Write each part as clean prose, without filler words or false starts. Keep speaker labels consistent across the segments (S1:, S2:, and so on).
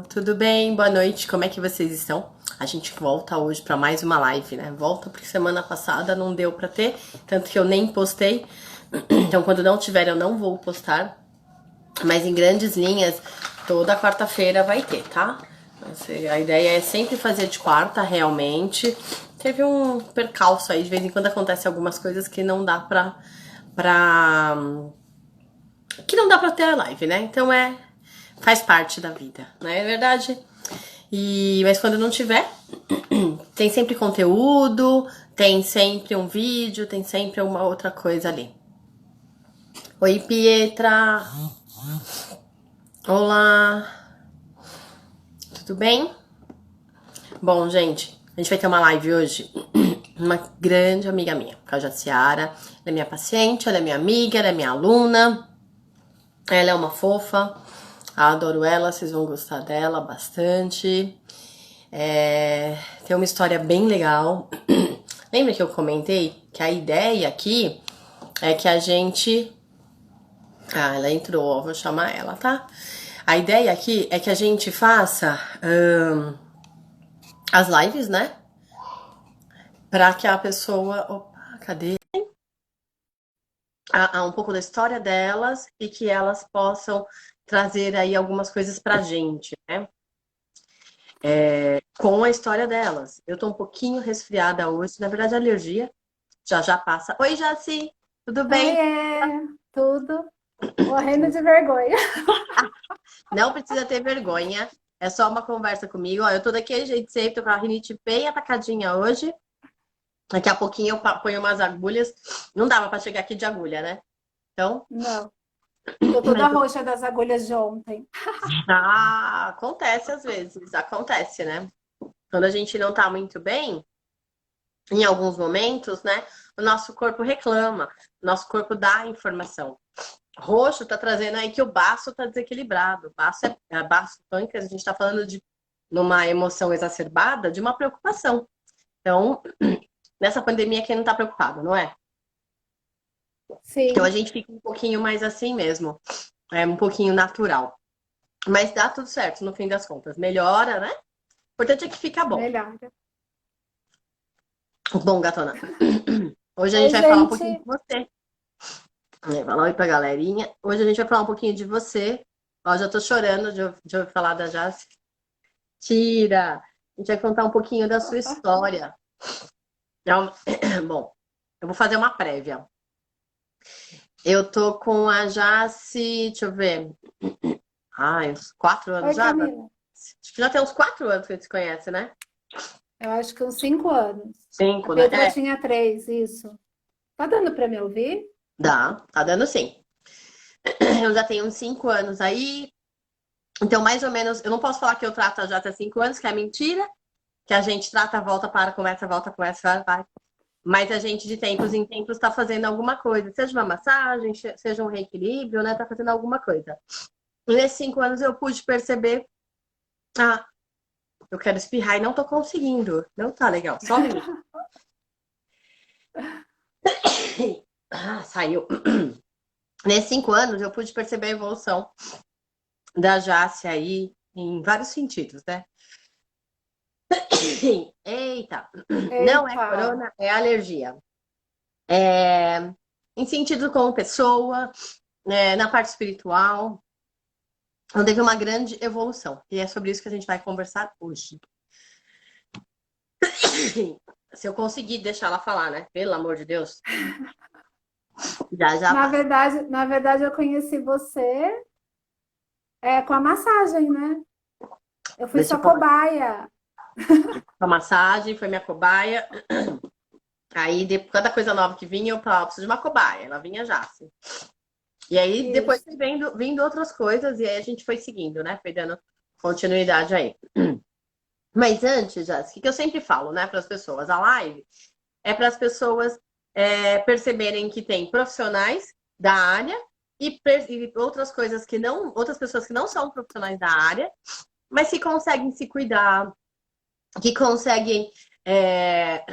S1: Tudo bem? Boa noite, como é que vocês estão? A gente volta hoje para mais uma live, né? Volta porque semana passada não deu para ter, tanto que eu nem postei. Então, quando não tiver, eu não vou postar. Mas em grandes linhas, toda quarta-feira vai ter, tá? A ideia é sempre fazer de quarta, realmente. Teve um percalço aí, de vez em quando acontece algumas coisas que não dá pra que não dá pra ter a live, né? Então faz parte da vida, não é verdade? Mas quando não tiver, tem sempre conteúdo, tem sempre um vídeo, tem sempre uma outra coisa ali. Oi, Pietra. Olá. Tudo bem? Bom, gente, a gente vai ter uma live hoje. Uma grande amiga minha, a Jaciara. Ela é minha paciente, ela é minha amiga, ela é minha aluna. Ela é uma fofa. Adoro ela, vocês vão gostar dela bastante. Tem uma história bem legal. Lembra que eu comentei que a ideia aqui é que a gente. Ah, ela entrou, vou chamar ela, tá? A ideia aqui é que a gente faça as lives, né? Pra que a pessoa. Opa, cadê? Um pouco da história delas e que elas possam trazer aí algumas coisas pra gente, né? Com a história delas. Eu tô um pouquinho resfriada hoje, na verdade, alergia. Já já passa. Oi, Jaci, tudo bem?
S2: Oiê, tudo morrendo de vergonha.
S1: Não precisa ter vergonha. É só uma conversa comigo. Ó, eu tô daquele jeito sempre, tô com a rinite bem atacadinha hoje. Daqui a pouquinho eu ponho umas agulhas. Não dava pra chegar aqui de agulha, né? Então,
S2: Não, tô toda roxa das agulhas de ontem.
S1: acontece às vezes, acontece, né? Quando a gente não tá muito bem, em alguns momentos, né? O nosso corpo reclama, o nosso corpo dá informação. Roxo tá trazendo aí que o baço tá desequilibrado. Baço baço, pâncreas, a gente tá falando de numa emoção exacerbada, de uma preocupação. Então, nessa pandemia, quem não tá preocupado, não é? Então a
S2: Sim,
S1: gente fica um pouquinho mais assim mesmo. É um pouquinho natural. Mas dá tudo certo no fim das contas. Melhora, né? O importante é que fica bom.
S2: melhor.
S1: Bom, gatona. Hoje a gente
S2: Oi,
S1: vai falar um pouquinho de
S2: gente.
S1: você. Falar oi pra galerinha. Hoje a gente vai falar um pouquinho de você. Ó, já tô chorando de ouvir falar da Jazz. Tira! A gente vai contar um pouquinho da sua história. Bom, eu vou fazer uma prévia. Eu tô com a Jace, deixa eu ver. Ai, uns 4 anos
S2: Oi,
S1: já?
S2: Camila.
S1: Acho que já tem uns 4 anos que a gente se conhece, né?
S2: Eu acho que uns 5 anos. A
S1: 5, né?
S2: Pietra tinha 3, isso. Tá dando para me ouvir?
S1: Dá, tá dando sim. Eu já tenho uns 5 anos aí. Então, mais ou menos, eu não posso falar que eu trato a Jata há 5 anos, que é mentira, que a gente trata, volta, conversa, vai. Mas a gente, de tempos em tempos, está fazendo alguma coisa, seja uma massagem, seja um reequilíbrio, né? Tá fazendo alguma coisa. E nesses 5 anos eu pude perceber, ah, eu quero espirrar e não tô conseguindo. Não tá legal, só um minuto. Saiu. Nesses 5 anos eu pude perceber a evolução da Jace aí em vários sentidos, né? Eita, não é
S2: Eita,
S1: corona, é alergia. É, em sentido como pessoa, na parte espiritual, então teve uma grande evolução. E é sobre isso que a gente vai conversar hoje. Se eu conseguir deixar ela falar, né? Pelo amor de Deus, já já vai.
S2: na verdade eu conheci você com a massagem, né? Eu fui
S1: Deixa
S2: sua
S1: eu falar.
S2: cobaia.
S1: A massagem foi minha cobaia. Aí, cada coisa nova que vinha, eu falava, preciso de uma cobaia. Ela vinha já, assim. E aí, depois foi
S2: Isso.
S1: vindo outras coisas, e aí a gente foi seguindo, né? Foi dando continuidade aí. Mas antes, Jéssica, que eu sempre falo, né, para as pessoas, a live é para as pessoas perceberem que tem profissionais da área e outras coisas que não, outras pessoas que não são profissionais da área, mas que conseguem se cuidar, que conseguem, é,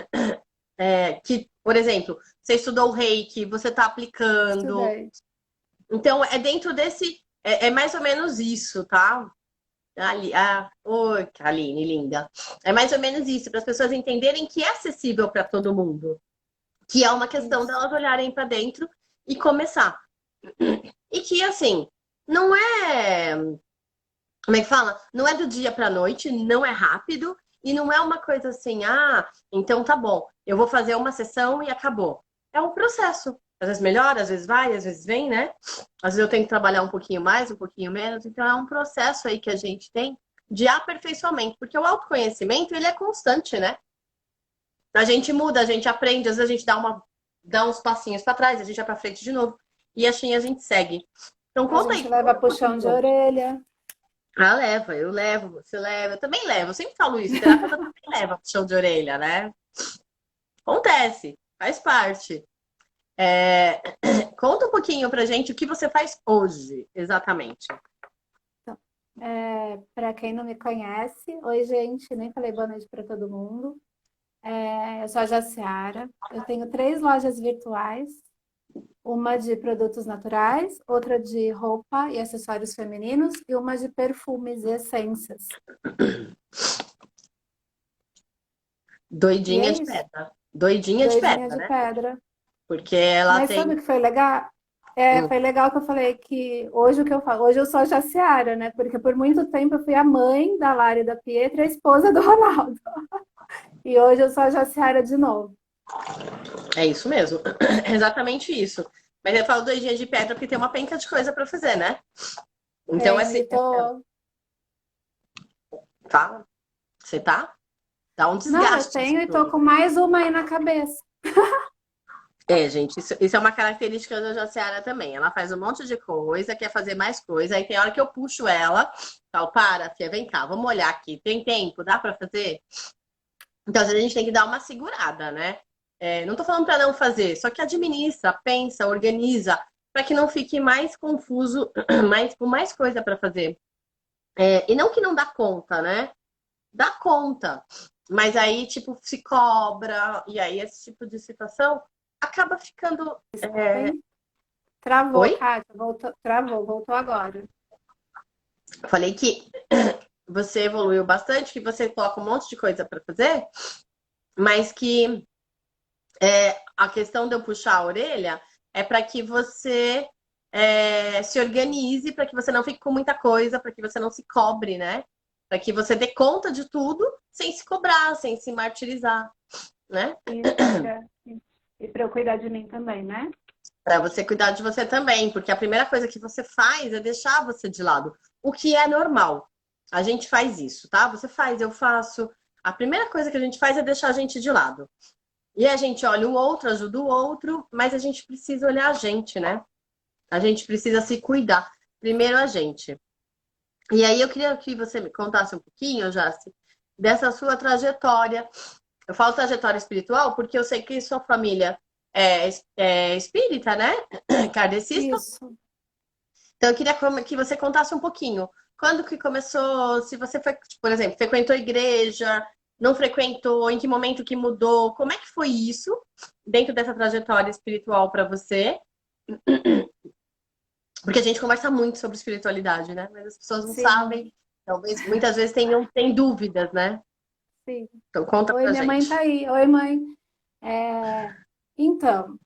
S1: que, por exemplo, você estudou o Reiki, você está aplicando.
S2: Estudei.
S1: Então, é dentro desse, é mais ou menos isso, tá? Ali, oi, Aline, linda. É mais ou menos isso, para as pessoas entenderem que é acessível para todo mundo, que é uma questão
S2: Isso.
S1: delas olharem para dentro e começar. E que, assim, não é. Como é que fala? Não é do dia para a noite, não é rápido e não é uma coisa assim, então tá bom, eu vou fazer uma sessão e acabou. É um processo. Às vezes melhora, às vezes vai, às vezes vem, né? Às vezes eu tenho que trabalhar um pouquinho mais, um pouquinho menos. Então é um processo aí que a gente tem de aperfeiçoamento, porque o autoconhecimento ele é constante, né? A gente muda, a gente aprende, às vezes a gente dá uns passinhos para trás, a gente vai para frente de novo e assim a gente segue. Então
S2: A
S1: conta
S2: gente
S1: aí,
S2: leva
S1: conta um
S2: puxão de
S1: pouquinho.
S2: orelha.
S1: Leva, eu levo, você leva, eu também levo. Eu sempre falo isso, terapeuta também leva puxão de orelha, né? Acontece, faz parte. É, conta um pouquinho pra gente o que você faz hoje, exatamente.
S2: Para quem não me conhece, oi, gente, nem falei boa noite para todo mundo. Eu sou a Jaciara, eu tenho 3 lojas virtuais, uma de produtos naturais, outra de roupa e acessórios femininos e uma de perfumes e essências. E é
S1: Doidinha de
S2: isso,
S1: pedra. Doidinha de
S2: doidinha
S1: pedra,
S2: de
S1: né?
S2: pedra.
S1: Porque ela
S2: Mas sabe
S1: tem.
S2: o que foi legal?
S1: Hum,
S2: Foi legal que eu falei que hoje o que eu falo, hoje eu sou a Jaciara, né? Porque por muito tempo eu fui a mãe da Lara e da Pietra, e a esposa do Ronaldo. E hoje eu sou a Jaciara de novo.
S1: é isso mesmo. Exatamente isso. Mas eu falo doidinha de pedra porque tem uma penca de coisa pra fazer, né? Então,
S2: Tenho
S1: assim,
S2: e tô.
S1: fala, você tá? Dá um
S2: Não, eu
S1: desgaste isso
S2: tenho e tô
S1: tudo.
S2: com mais uma aí na cabeça.
S1: Gente, isso é uma característica da Jaciara também. Ela faz um monte de coisa, quer fazer mais coisa, aí tem hora que eu puxo ela, falo, para, filha, vem cá, vamos olhar aqui, tem tempo, dá pra fazer? Então, às vezes a gente tem que dar uma segurada, né? Não tô falando pra não fazer, só que administra, pensa, organiza, para que não fique mais confuso, com mais coisa pra fazer. E não que não dá conta, né? Dá conta. Mas aí, tipo, se cobra, e aí esse tipo de situação acaba ficando.
S2: Tem? Travou,
S1: Oi?
S2: Kátia. Voltou, travou, voltou agora.
S1: Falei que você evoluiu bastante, que você coloca um monte de coisa para fazer, mas que a questão de eu puxar a orelha é para que você se organize, para que você não fique com muita coisa, para que você não se cobre, né? Para que você dê conta de tudo sem se cobrar, sem se martirizar, né?
S2: E para eu cuidar de mim também, né?
S1: Para você cuidar de você também, porque a primeira coisa que você faz é deixar você de lado, o que é normal. A gente faz isso, tá? Você faz, eu faço. A primeira coisa que a gente faz é deixar a gente de lado. E a gente olha o outro, ajuda o outro, mas a gente precisa olhar a gente, né? A gente precisa se cuidar. Primeiro a gente. E aí eu queria que você me contasse um pouquinho, Jace, dessa sua trajetória. Eu falo trajetória espiritual porque eu sei que sua família é espírita, né? Kardecista.
S2: Isso.
S1: Então eu queria que você contasse um pouquinho. Quando que começou? Se você foi, por exemplo, frequentou a igreja, não frequentou, em que momento que mudou? Como é que foi isso dentro dessa trajetória espiritual para você? Porque a gente conversa muito sobre espiritualidade, né? Mas as pessoas não sabem,
S2: Sim,
S1: talvez muitas vezes tem dúvidas, né?
S2: sim.
S1: Então conta
S2: Oi,
S1: pra
S2: minha mãe tá
S1: gente.
S2: aí. Oi, mãe. Então,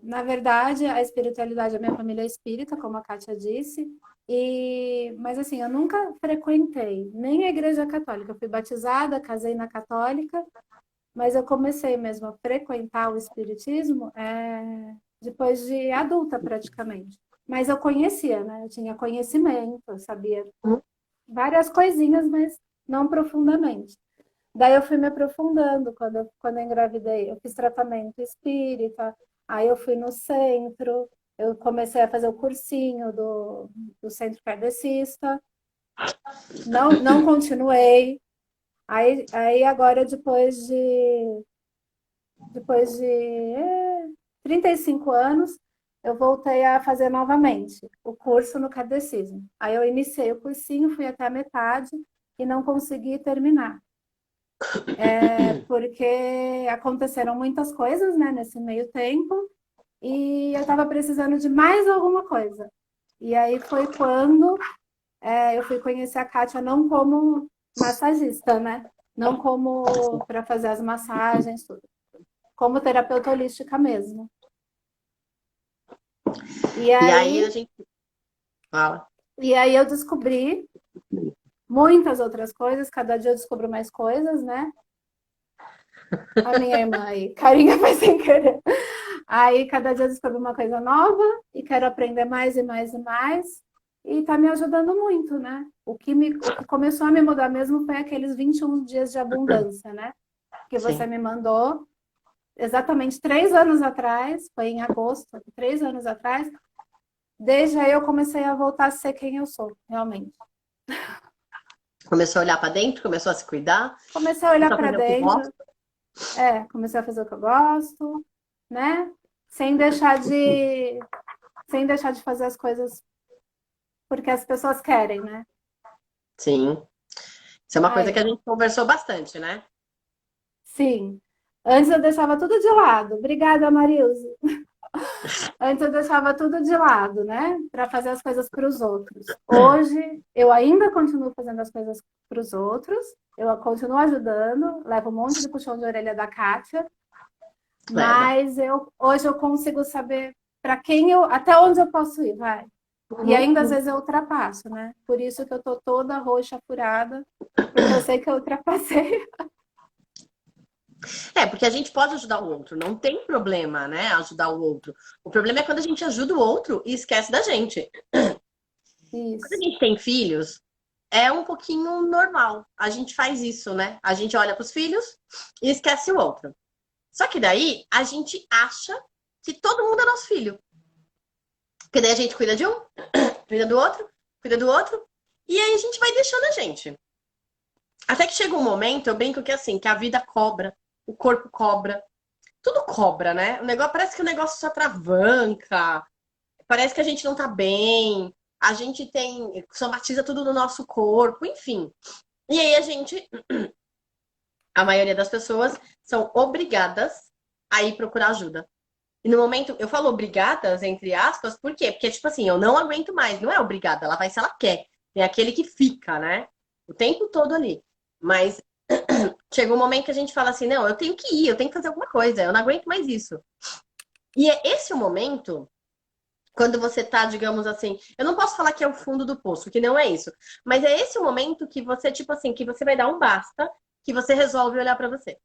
S2: na verdade, a espiritualidade, a minha família é espírita, como a Kátia disse, mas assim, eu nunca frequentei nem a igreja católica. Eu fui batizada, casei na católica, mas eu comecei mesmo a frequentar o espiritismo depois de adulta, praticamente. Mas eu conhecia, né? Eu tinha conhecimento, eu sabia várias coisinhas, mas não profundamente. Daí eu fui me aprofundando quando eu engravidei. Eu fiz tratamento espírita, aí eu fui no centro, eu comecei a fazer o cursinho do centro kardecista, não continuei. Aí agora, depois de 35 anos, eu voltei a fazer novamente o curso no kardecismo. Aí eu iniciei o cursinho, fui até a metade e não consegui terminar. Porque aconteceram muitas coisas, né, nesse meio tempo, e eu estava precisando de mais alguma coisa. E aí foi quando eu fui conhecer a Kátia não como massagista, né? Não como para fazer as massagens, tudo. Como terapeuta holística mesmo. E
S1: E aí a
S2: aí,
S1: gente fala.
S2: e aí eu descobri muitas outras coisas, cada dia eu descubro mais coisas, né? A minha irmã aí, carinha foi sem querer. Aí cada dia eu descubro uma coisa nova e quero aprender mais e mais e mais. E tá me ajudando muito, né? O que começou a me mudar mesmo foi aqueles 21 dias de abundância, né? Que você
S1: Sim.
S2: me mandou exatamente 3 anos atrás, foi em agosto, 3 anos atrás. Desde aí eu comecei a voltar a ser quem eu sou, realmente.
S1: Começou a olhar pra dentro, começou a se cuidar,
S2: Comecei a olhar
S1: começou a
S2: para
S1: fazer o que
S2: dentro,
S1: gosta.
S2: comecei a fazer o que eu gosto, né? Sem deixar de, sem deixar de fazer as coisas porque as pessoas querem, né?
S1: Sim. Isso é uma coisa que a
S2: Ai,
S1: gente conversou bastante, né?
S2: sim. Antes eu deixava tudo de lado. Obrigada, Marilze. Antes eu deixava tudo de lado, né? Para fazer as coisas para os outros. Hoje eu ainda continuo fazendo as coisas para os outros. Eu continuo ajudando, levo um monte de puxão de orelha da Kátia,
S1: Leva.
S2: mas hoje eu consigo saber para quem eu, até onde eu posso ir, vai. E
S1: Uhum,
S2: ainda às
S1: uhum.
S2: vezes eu ultrapasso, né? Por isso que eu tô toda roxa, furada, porque eu sei que eu ultrapassei.
S1: É, porque a gente pode ajudar o outro, não tem problema, né? Ajudar o outro. O problema é quando a gente ajuda o outro e esquece da gente. Quando a
S2: Isso,
S1: gente tem filhos, é um pouquinho normal. A gente faz isso, né? A gente olha para os filhos e esquece o outro. Só que daí a gente acha que todo mundo é nosso filho. Porque daí a gente cuida de um, cuida do outro, e aí a gente vai deixando a gente. Até que chega um momento, eu brinco que assim, que a vida cobra, o corpo cobra, tudo cobra, né? O negócio parece que o negócio só atravanca, parece que a gente não tá bem, a gente tem, somatiza tudo no nosso corpo, enfim. E aí a gente, a maioria das pessoas são obrigadas a ir procurar ajuda. E no momento, eu falo obrigadas, entre aspas, por quê? Porque, tipo assim, eu não aguento mais, não é obrigada, ela vai se ela quer. Tem aquele que fica, né? O tempo todo ali. Mas chega um momento que a gente fala assim, não, eu tenho que ir, eu tenho que fazer alguma coisa, eu não aguento mais isso. E é esse o momento, quando você tá, digamos assim, eu não posso falar que é o fundo do poço, que não é isso, mas é esse o momento que você, tipo assim, que você vai dar um basta, que você resolve olhar pra você.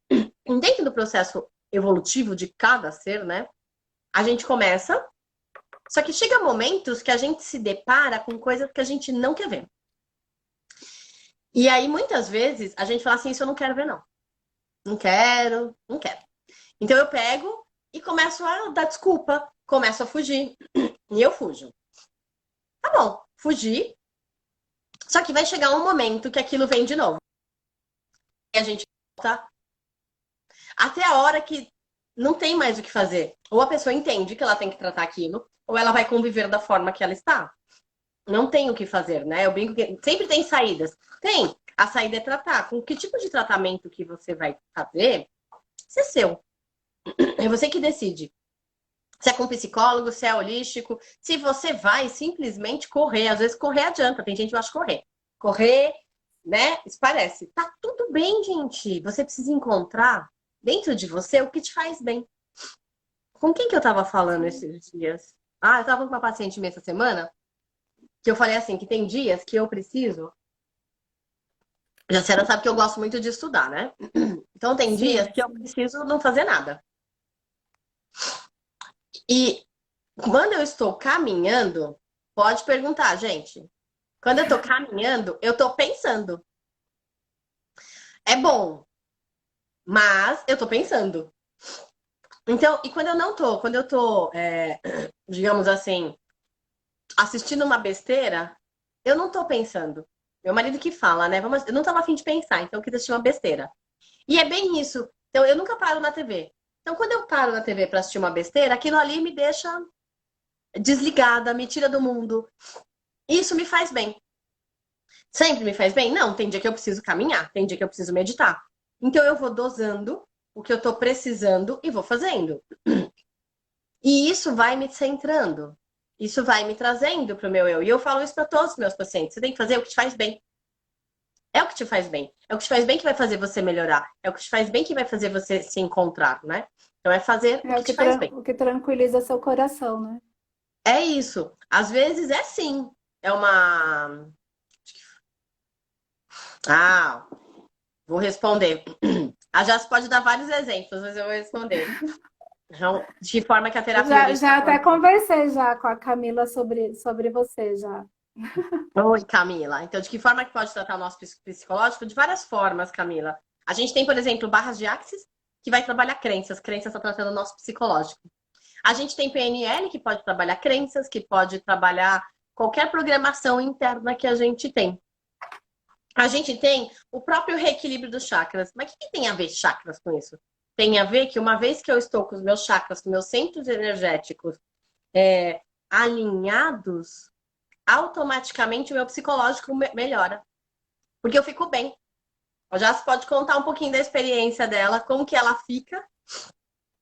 S1: E dentro do processo evolutivo de cada ser, né? A gente começa, só que chega momentos que a gente se depara com coisas que a gente não quer ver. E aí, muitas vezes, a gente fala assim, isso eu não quero ver, não. Não quero, não quero. Então eu pego e começo a dar desculpa, começo a fugir. E eu fujo. Tá bom, fugi. Só que vai chegar um momento que aquilo vem de novo. E a gente volta até a hora que não tem mais o que fazer. Ou a pessoa entende que ela tem que tratar aquilo, ou ela vai conviver da forma que ela está. Não tem o que fazer, né? Eu brinco que sempre tem saídas. Tem. A saída é tratar. Com que tipo de tratamento que você vai fazer, isso é seu. É você que decide. Se é com psicólogo, se é holístico, se você vai simplesmente correr. Às vezes correr adianta, tem gente que gosta de correr. Correr, né? Esparece. Tá tudo bem, gente. Você precisa encontrar dentro de você o que te faz bem. Com quem que eu tava falando
S2: sim,
S1: esses dias? Ah, eu tava com uma paciente minha essa semana, que eu falei assim, que tem dias que eu preciso. Já a senhora sabe que eu gosto muito de estudar, né? Então tem dias
S2: sim,
S1: que eu
S2: sim.
S1: preciso não fazer nada. E quando eu estou caminhando, pode perguntar, gente. Quando eu estou caminhando, eu estou pensando. É bom, mas eu estou pensando. Então, e quando eu não tô, quando eu tô, digamos assim, assistindo uma besteira, eu não tô pensando. Meu marido que fala, né? Vamos, eu não tava afim de pensar, então eu quis assistir uma besteira. E é bem isso. Então, eu nunca paro na TV. Então, quando eu paro na TV para assistir uma besteira, aquilo ali me deixa desligada, me tira do mundo. Isso me faz bem. Sempre me faz bem? Não, tem dia que eu preciso caminhar, tem dia que eu preciso meditar. Então eu vou dosando o que eu tô precisando e vou fazendo. E isso vai me centrando. isso vai me trazendo para o meu eu. E eu falo isso para todos os meus pacientes. Você tem que fazer o que te faz bem. É o que te faz bem. É o que te faz bem que vai fazer você melhorar. É o que te faz bem que vai fazer você se encontrar, né? Então é fazer o
S2: É
S1: que te faz bem.
S2: o que tranquiliza seu coração, né?
S1: É isso. Às vezes é sim. É uma. Ah, vou responder. A Jess pode dar vários exemplos, mas eu vou responder. Então, de que forma que a terapia holística
S2: Já até
S1: pode.
S2: conversei já com a Camila sobre você já.
S1: Oi, Camila. Então, de que forma que pode tratar o nosso psicológico? De várias formas, Camila. A gente tem, por exemplo, barras de Axis, que vai trabalhar crenças. Crenças está tratando o nosso psicológico. A gente tem PNL, que pode trabalhar crenças, que pode trabalhar qualquer programação interna que a gente tem. A gente tem o próprio reequilíbrio dos chakras. Mas o que tem a ver chakras com isso? Tem a ver que uma vez que eu estou com os meus chakras, com meus centros energéticos alinhados, automaticamente o meu psicológico melhora. Porque eu fico bem. A Jess pode contar um pouquinho da experiência dela, como que ela fica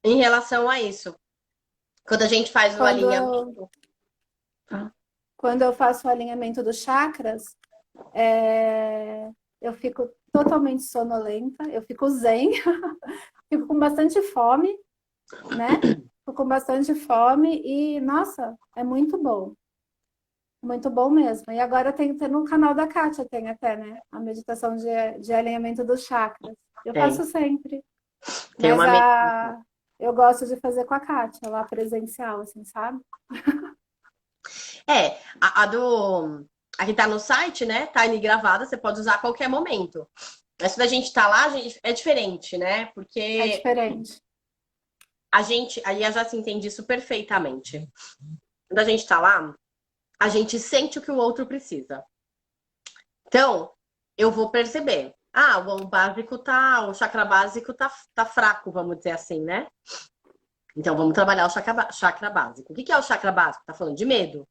S1: em relação a isso. Quando a gente faz o
S2: Quando eu,
S1: alinhamento.
S2: quando eu faço o alinhamento dos chakras, eu fico totalmente sonolenta, eu fico zen, fico com bastante fome, né? Fico com bastante fome e, nossa, é muito bom. Muito bom mesmo. E agora tem no canal da Kátia, tem até, né? A meditação de alinhamento dos chakras. Eu faço
S1: Tem,
S2: sempre.
S1: tem
S2: Mas
S1: uma meditação.
S2: eu gosto de fazer com a Kátia, lá presencial, assim, sabe?
S1: A do. A que tá no site, né? Tá ali gravada, você pode usar a qualquer momento. Mas quando a gente tá lá, é diferente, né?
S2: É
S1: Porque
S2: diferente.
S1: a gente. Aí eu já se entende isso perfeitamente. Quando a gente tá lá, a gente sente o que o outro precisa. Então, eu vou perceber. Ah, o básico tá. O chakra básico tá fraco, vamos dizer assim, né? Então, vamos trabalhar o chakra básico. O que é o chakra básico? Tá falando de medo.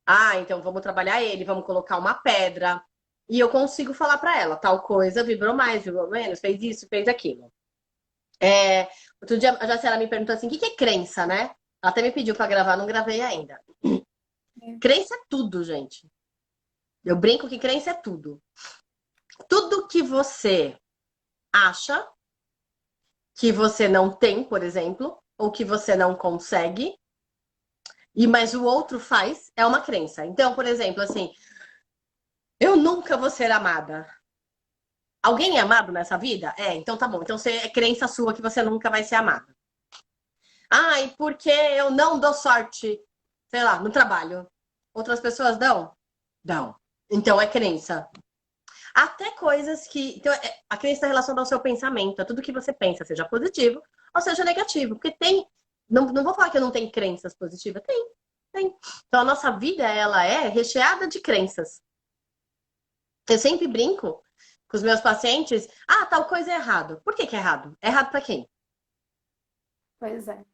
S1: Ah, então vamos trabalhar ele, vamos colocar uma pedra. E eu consigo falar para ela, tal coisa vibrou mais, vibrou menos, fez isso, fez aquilo. Outro dia a Jaciara me perguntou assim, o que é crença, né? Ela até me pediu para gravar, não gravei ainda. Crença é tudo, gente. Eu brinco que crença é tudo. Tudo que você acha que você não tem, por exemplo, ou que você não consegue, mas o outro faz, é uma crença. Então, por exemplo, assim, eu nunca vou ser amada. Alguém é amado nessa vida? Então tá bom. Então é crença sua que você nunca vai ser amada. E porque eu não dou sorte, sei lá, no trabalho. Outras pessoas dão? Dão. Então é crença. Até coisas que. Então, a crença está relacionada ao seu pensamento, a tudo que você pensa, seja positivo ou seja negativo. Porque tem. Não vou falar que eu não tenho crenças positivas. Tem. Então a nossa vida, ela é recheada de crenças. Eu sempre brinco com os meus pacientes, tal coisa é errado. Por que é errado? É errado para quem?
S2: Pois é.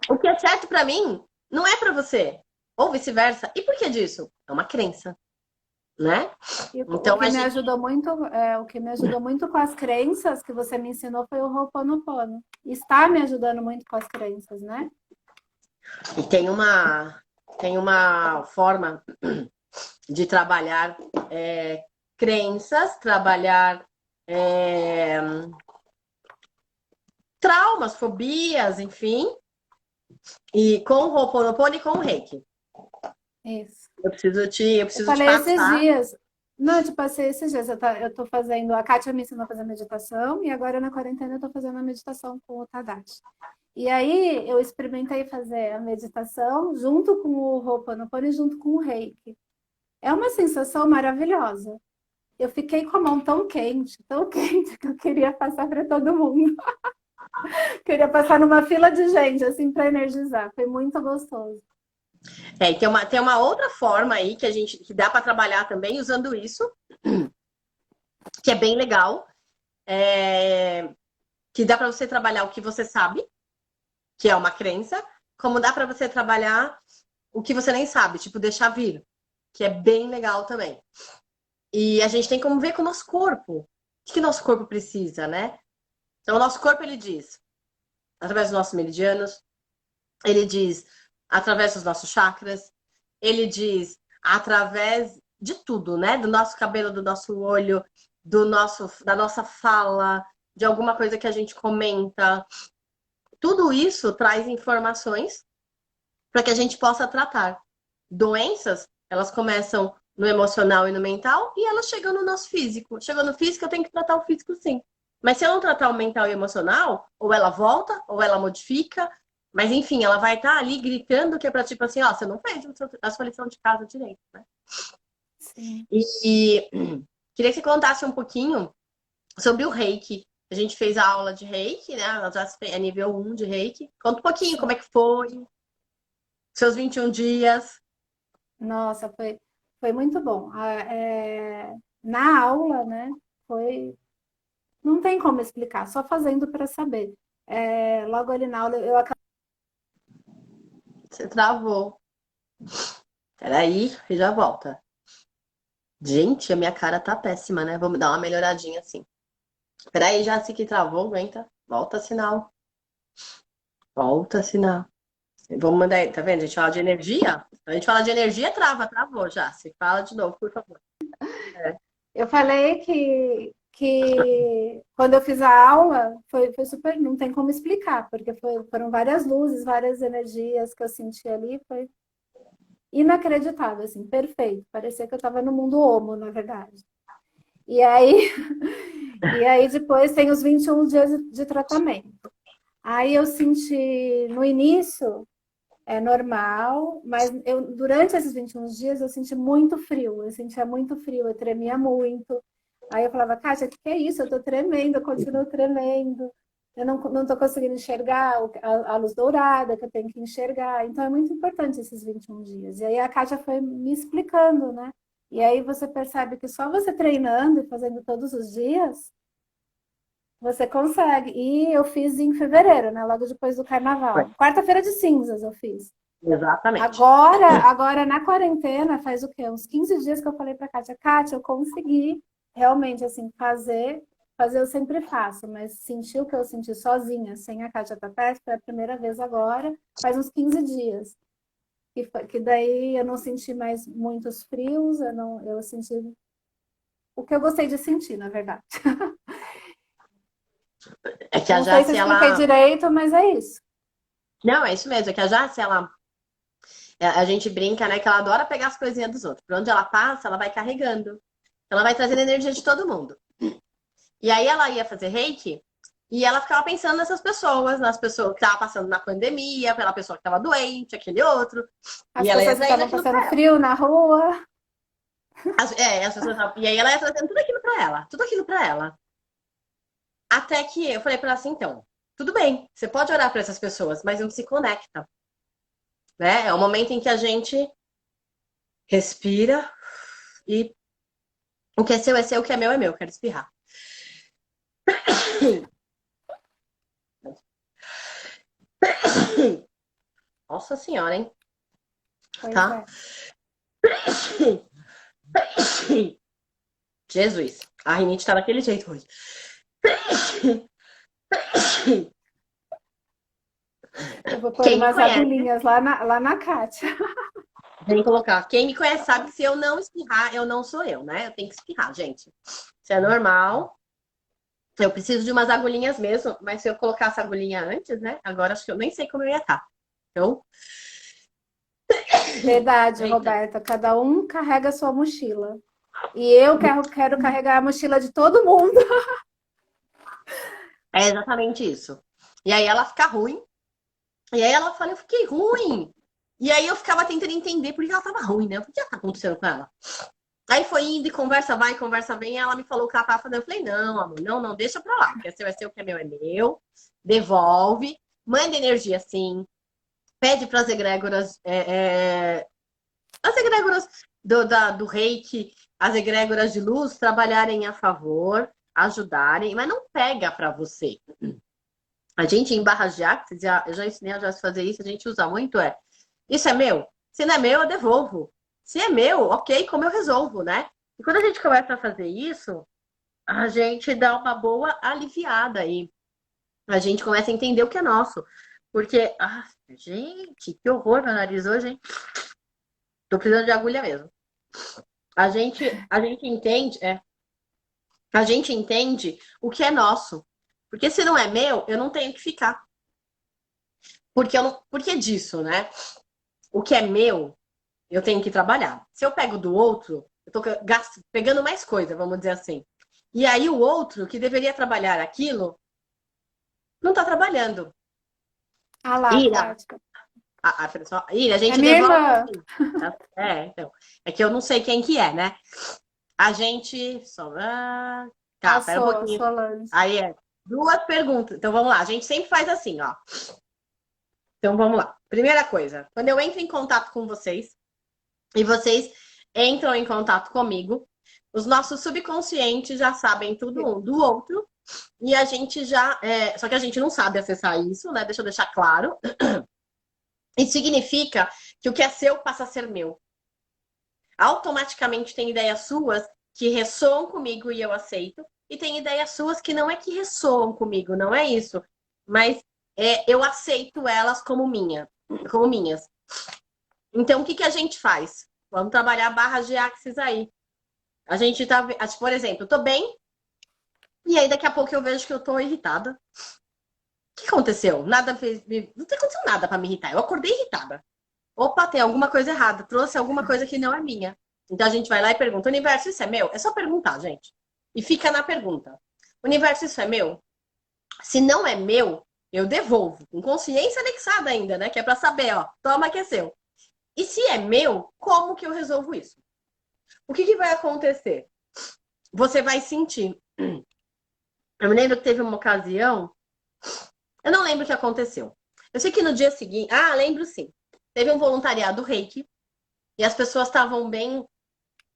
S1: O que é certo para mim não é para você. Ou vice-versa. E por que disso? É uma crença, né?
S2: E o
S1: Então
S2: que
S1: a
S2: me
S1: gente
S2: ajudou muito, o que me ajudou muito com as crenças que você me ensinou foi o Ho'oponopono. Está me ajudando muito com as crenças, né?
S1: e tem uma forma de trabalhar crenças, trabalhar traumas, fobias, enfim, e com o Ho'oponopono e com o Reiki.
S2: Isso.
S1: Eu
S2: Eu
S1: preciso te
S2: falei esses
S1: passar.
S2: dias. Não, eu te passei esses dias. Eu tô fazendo. A Kátia me ensinou a fazer meditação e agora na quarentena eu tô fazendo a meditação com o Tadashi. E aí eu experimentei fazer a meditação junto com o Ho'oponopono e junto com o Reiki. É uma sensação maravilhosa. Eu fiquei com a mão tão quente que eu queria passar para todo mundo. Queria passar numa fila de gente assim para energizar. Foi muito gostoso.
S1: E tem uma outra forma aí que dá para trabalhar também usando isso, que é bem legal, que dá para você trabalhar o que você sabe, que é uma crença, como dá para você trabalhar o que você nem sabe, tipo deixar vir, que é bem legal também. E a gente tem como ver com o nosso corpo, o que nosso corpo precisa, né? Então o nosso corpo ele diz, através dos nossos meridianos, ele diz através dos nossos chakras, ele diz através de tudo, né? Do nosso cabelo, do nosso olho, da nossa fala, de alguma coisa que a gente comenta. Tudo isso traz informações para que a gente possa tratar. Doenças, elas começam no emocional e no mental e elas chegam no nosso físico. Chegou no físico, eu tenho que tratar o físico sim. Mas se eu não tratar o mental e o emocional, ou ela volta, ou ela modifica, mas enfim, ela vai estar ali gritando que é para tipo assim, ó, você não fez a sua lição de casa direito, né?
S2: Sim.
S1: E queria que você contasse um pouquinho sobre o Reiki. A gente fez a aula de Reiki, né? Ela já é nível 1 de Reiki. Conta um pouquinho como é que foi, seus 21 dias.
S2: Nossa, foi muito bom. Na aula, né, não tem como explicar, só fazendo para saber. Logo ali na aula, eu acabei.
S1: Você travou. Peraí, que já volta. Gente, a minha cara tá péssima, né? Vamos dar uma melhoradinha assim. Peraí, já se que travou, aguenta. Volta sinal. Volta sinal. Vamos mandar aí, tá vendo? A gente fala de energia. A gente fala de energia, travou já. Se fala de novo, por favor. É.
S2: Eu falei que quando eu fiz a aula, foi super, não tem como explicar, porque foram várias luzes, várias energias que eu senti ali, foi inacreditável, assim, perfeito. Parecia que eu estava no mundo homo, na verdade. E aí, e aí depois tem os 21 dias de tratamento. Aí eu senti, no início, é normal, mas durante esses 21 dias eu senti muito frio, eu sentia muito frio, eu tremia muito. Aí eu falava, Kátia, o que é isso? Eu tô tremendo, eu continuo tremendo. Eu não tô conseguindo enxergar a luz dourada que eu tenho que enxergar. Então é muito importante esses 21 dias. E aí a Kátia foi me explicando, né? E aí você percebe que só você treinando e fazendo todos os dias, você consegue. E eu fiz em fevereiro, né? Logo depois do
S1: Foi.
S2: carnaval. Quarta-feira de cinzas eu fiz.
S1: Exatamente.
S2: Agora na quarentena, faz o quê? Uns 15 dias que eu falei para Kátia, Kátia, eu consegui realmente assim fazer eu sempre faço, mas sentir o que eu senti sozinha, sem a Kátia estar perto, foi a primeira vez agora, faz uns 15 dias. Que daí eu não senti mais muitos frios, eu senti o que eu gostei de sentir, na verdade.
S1: É que
S2: Eu
S1: a
S2: não sei se eu
S1: Jace,
S2: expliquei
S1: ela.
S2: direito, mas é isso.
S1: Não, é isso mesmo. É que a Jace, ela. A gente brinca, né? Que ela adora pegar as coisinhas dos outros. Por onde ela passa, ela vai carregando. Ela vai trazendo energia de todo mundo. E aí ela ia fazer reiki e ela ficava pensando nessas pessoas, nas pessoas que estavam passando na pandemia, pela pessoa que estava doente, aquele outro. E
S2: As
S1: ela ia
S2: pessoas que
S1: traindo
S2: estavam
S1: aquilo
S2: passando
S1: pra ela.
S2: frio na rua.
S1: As pessoas e aí ela ia trazendo tudo aquilo pra ela, tudo aquilo pra ela. Até que eu falei pra ela assim, então, tudo bem, você pode orar pra essas pessoas, mas não se conecta, né? É o momento em que a gente respira e o que é seu, o que é meu, quero espirrar. Nossa senhora, hein?
S2: Pois
S1: Tá?
S2: é.
S1: Jesus, a rinite tá daquele jeito hoje.
S2: Eu vou pôr
S1: Quem me
S2: umas
S1: conhece,
S2: agulhinhas lá na Kátia.
S1: vem colocar. Quem me conhece sabe que se eu não espirrar, eu não sou eu, né? Eu tenho que espirrar, gente. Isso é normal. Eu preciso de umas agulhinhas mesmo, mas se eu colocasse a agulhinha antes, né? Agora acho que eu nem sei como eu ia estar. Então,
S2: Verdade,
S1: eita,
S2: Roberta. Cada um carrega a sua mochila. E eu quero carregar a mochila de todo mundo.
S1: é exatamente isso. E aí ela fica ruim. E aí ela fala, eu fiquei ruim. E aí eu ficava tentando entender por que ela tava ruim, né? O que tá acontecendo com ela? Aí foi indo e conversa vai, conversa vem. E ela me falou o que ela tava fazendo. Eu falei, não, amor, não, deixa pra lá. O que é seu é seu, o que é meu. Devolve. Manda energia sim. Pede pras egrégoras. As egrégoras do reiki, as egrégoras de luz trabalharem a favor, ajudarem, mas não pega pra você. A gente em barras de axis, eu já ensinei a fazer isso, a gente usa muito, isso é meu? Se não é meu, eu devolvo. Se é meu, ok, como eu resolvo, né? E quando a gente começa a fazer isso, a gente dá uma boa aliviada aí. A gente começa a entender o que é nosso. Porque Gente, que horror meu nariz hoje, hein? Tô precisando de agulha mesmo. A gente entende, a gente entende o que é nosso. Porque se não é meu, eu não tenho que ficar. Porque eu não, porque disso, né? O que é meu, eu tenho que trabalhar. Se eu pego do outro, eu tô pegando mais coisa, vamos dizer assim. E aí o outro, que deveria trabalhar aquilo, não tá trabalhando.
S2: Ah lá,
S1: Ira,
S2: Kátia.
S1: a
S2: É
S1: gente
S2: minha
S1: devolve
S2: irmã.
S1: assim. Então. É que eu não sei quem que é, né? A gente.
S2: A
S1: Tá, pera um pouquinho.
S2: Solange.
S1: Aí é duas perguntas. Então vamos lá. A gente sempre faz assim, ó. Então vamos lá. Primeira coisa, quando eu entro em contato com vocês e vocês entram em contato comigo, os nossos subconscientes já sabem tudo um do outro e a gente já. Só que a gente não sabe acessar isso, né? Deixa eu deixar claro. Isso significa que o que é seu passa a ser meu. Automaticamente tem ideias suas que ressoam comigo e eu aceito, e tem ideias suas que não é que ressoam comigo, não é isso, mas eu aceito elas como minhas. Então, o que que a gente faz? Vamos trabalhar barras de axis aí. A gente tá, por exemplo, eu tô bem, e aí daqui a pouco eu vejo que eu tô irritada. O que aconteceu? Nada fez. Não aconteceu nada para me irritar. Eu acordei irritada. Opa, tem alguma coisa errada. Trouxe alguma coisa que não é minha. Então a gente vai lá e pergunta: Universo, isso é meu? É só perguntar, gente. E fica na pergunta: Universo, isso é meu? Se não é meu, eu devolvo. Com consciência anexada ainda, né? Que é para saber, ó. Toma que é seu. E se é meu, como que eu resolvo isso? O que, que vai acontecer? Você vai sentir. Eu me lembro que teve uma ocasião. Eu não lembro o que aconteceu. Eu sei que no dia seguinte. Ah, lembro sim. Teve um voluntariado Reiki. E as pessoas estavam bem,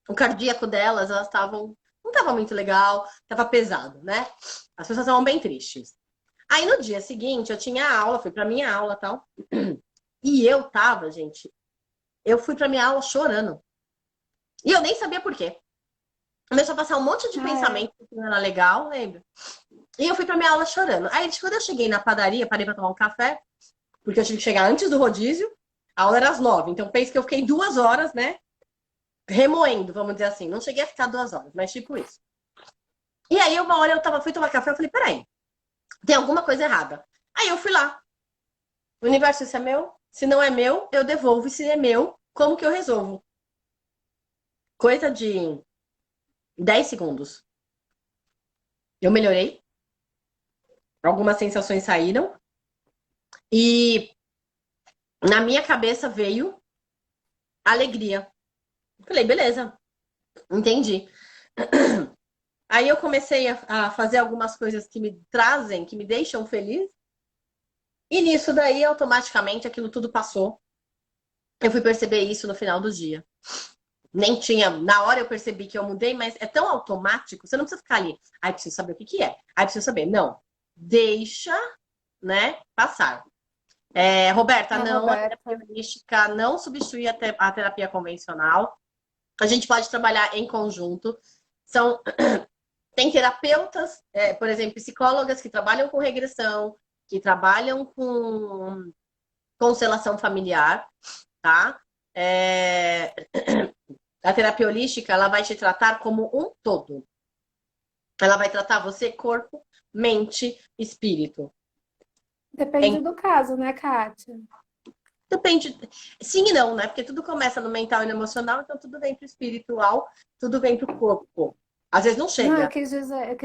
S1: o cardíaco delas, elas estavam, não estava muito legal, estava pesado, né? As pessoas estavam bem tristes. Aí no dia seguinte eu tinha aula, fui para minha aula, tal. E eu tava, gente, eu fui para minha aula chorando. E eu nem sabia por quê. Começou a passar um monte de
S2: Ah, é.
S1: pensamento que não era legal, lembra? E eu fui para minha aula chorando. Aí quando eu cheguei na padaria, parei para tomar um café, porque eu tive que chegar antes do rodízio. A aula era às 9, então pensa que eu fiquei 2 horas, né? Remoendo, vamos dizer assim. Não cheguei a ficar 2 horas, mas tipo isso. E aí, uma hora fui tomar café, eu falei, peraí, tem alguma coisa errada. Aí eu fui lá. O universo, isso é meu? Se não é meu, eu devolvo. E se é meu, como que eu resolvo? Coisa de 10 segundos. Eu melhorei, algumas sensações saíram, e na minha cabeça veio alegria. Falei, beleza, entendi. Aí eu comecei a fazer algumas coisas que me trazem, que me deixam feliz, e nisso daí, automaticamente, aquilo tudo passou. Eu fui perceber isso no final do dia. Nem tinha, na hora eu percebi que eu mudei, mas é tão automático, você não precisa ficar ali. Ai, preciso saber o que que é. Ai, preciso saber. Não. Deixa, né, passar. Roberta,
S2: A
S1: não, a terapia
S2: Roberta.
S1: holística não substitui a terapia convencional. A gente pode trabalhar em conjunto. São, tem terapeutas, por exemplo, psicólogas que trabalham com regressão, que trabalham com constelação familiar, tá? É, a terapia holística, ela vai te tratar como um todo. Ela vai tratar você corpo, mente, espírito.
S2: Depende do caso, né, Kátia?
S1: Depende. Sim e não, né? Porque tudo começa no mental e no emocional, então tudo vem pro espiritual, tudo vem pro corpo. Às vezes não
S2: Não,
S1: chega.
S2: eu quis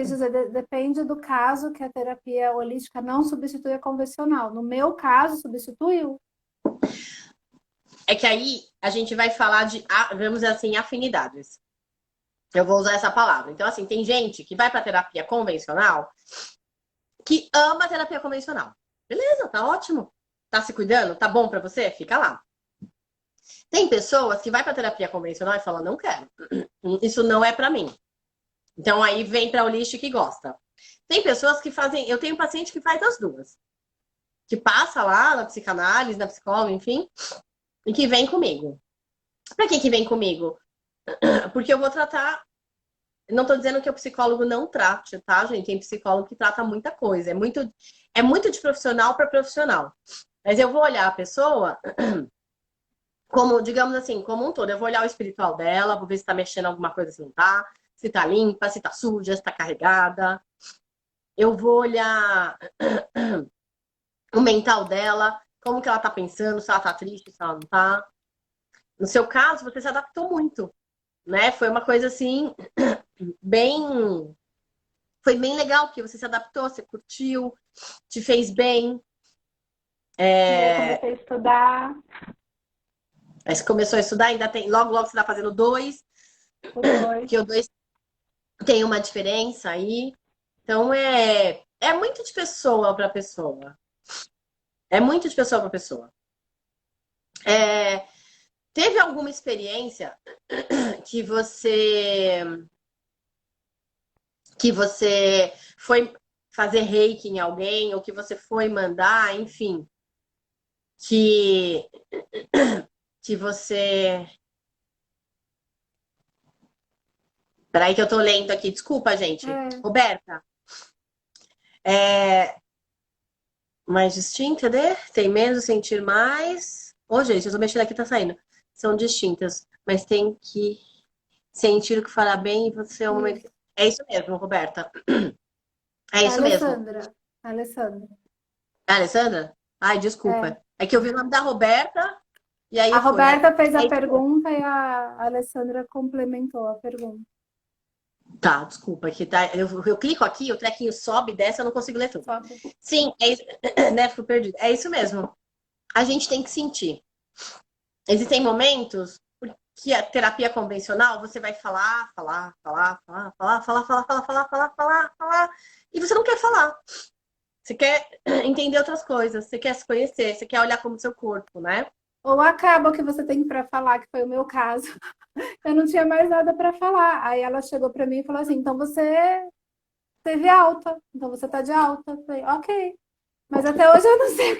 S2: dizer, depende do caso que a terapia holística não substitui a convencional. No meu caso, substituiu.
S1: É que aí a gente vai falar de, vamos dizer assim, afinidades. Eu vou usar essa palavra. Então, assim, tem gente que vai pra terapia convencional que ama a terapia convencional. Beleza, tá ótimo. Tá se cuidando? Tá bom pra você? Fica lá. Tem pessoas que vai pra terapia convencional e falam, não quero. Isso não é pra mim. Então aí vem pra holística que gosta. Tem pessoas que fazem, eu tenho um paciente que faz as duas. Que passa lá na psicanálise, na psicóloga, enfim, e que vem comigo. Pra que vem comigo? Porque eu vou tratar. Não tô dizendo que o psicólogo não trate, tá, gente? Tem psicólogo que trata muita coisa. É muito de profissional para profissional. Mas eu vou olhar a pessoa como, digamos assim, como um todo. Eu vou olhar o espiritual dela, vou ver se tá mexendo alguma coisa, se não tá, se tá limpa, se tá suja, se tá carregada. Eu vou olhar o mental dela, como que ela tá pensando, se ela tá triste, se ela não tá. No seu caso, você se adaptou muito, né? Foi uma coisa assim, bem. Foi bem legal, porque você se adaptou, você curtiu, te fez bem.
S2: E aí eu
S1: É...
S2: comecei a estudar
S1: Aí você começou a estudar, ainda tem. Logo, logo você tá fazendo dois,
S2: o dois.
S1: porque o dois tem uma diferença aí. Então é muito de pessoa para pessoa. É muito de pessoa para pessoa. É, teve alguma experiência que você foi fazer reiki em alguém ou que você foi mandar, enfim, que que você. Peraí que eu tô lendo aqui, desculpa, gente.
S2: É,
S1: Roberta, é mais distinta, né? Tem menos, sentir mais. Ô, gente, eu tô mexendo aqui, tá saindo. São distintas, mas tem que sentir o que fará bem e você é um momento.
S2: isso.
S1: É isso mesmo, Roberta. É
S2: É a
S1: isso mesmo.
S2: Alessandra. A Alessandra.
S1: É, Alessandra? Ai,
S2: É.
S1: desculpa. É que eu vi o nome da Roberta e aí
S2: A
S1: eu fui.
S2: Roberta fez
S1: É
S2: a
S1: isso mesmo.
S2: pergunta e a Alessandra complementou a pergunta.
S1: Tá, desculpa, que tá. Eu clico aqui, o trequinho sobe e desce, eu não consigo ler tudo.
S2: Sobe.
S1: Sim, é isso, né? Fico perdido. É isso mesmo. A gente tem que sentir. Existem momentos que a terapia convencional você vai falar, e você não quer falar. Você quer entender outras coisas, você quer se conhecer, você quer olhar como seu corpo, né?
S2: Ou acaba o que você tem para falar, que foi o meu caso. Eu não tinha mais nada para falar. Aí ela chegou para mim e falou assim: então você teve alta, então você tá de alta. Eu falei, ok. Mas até hoje eu não sei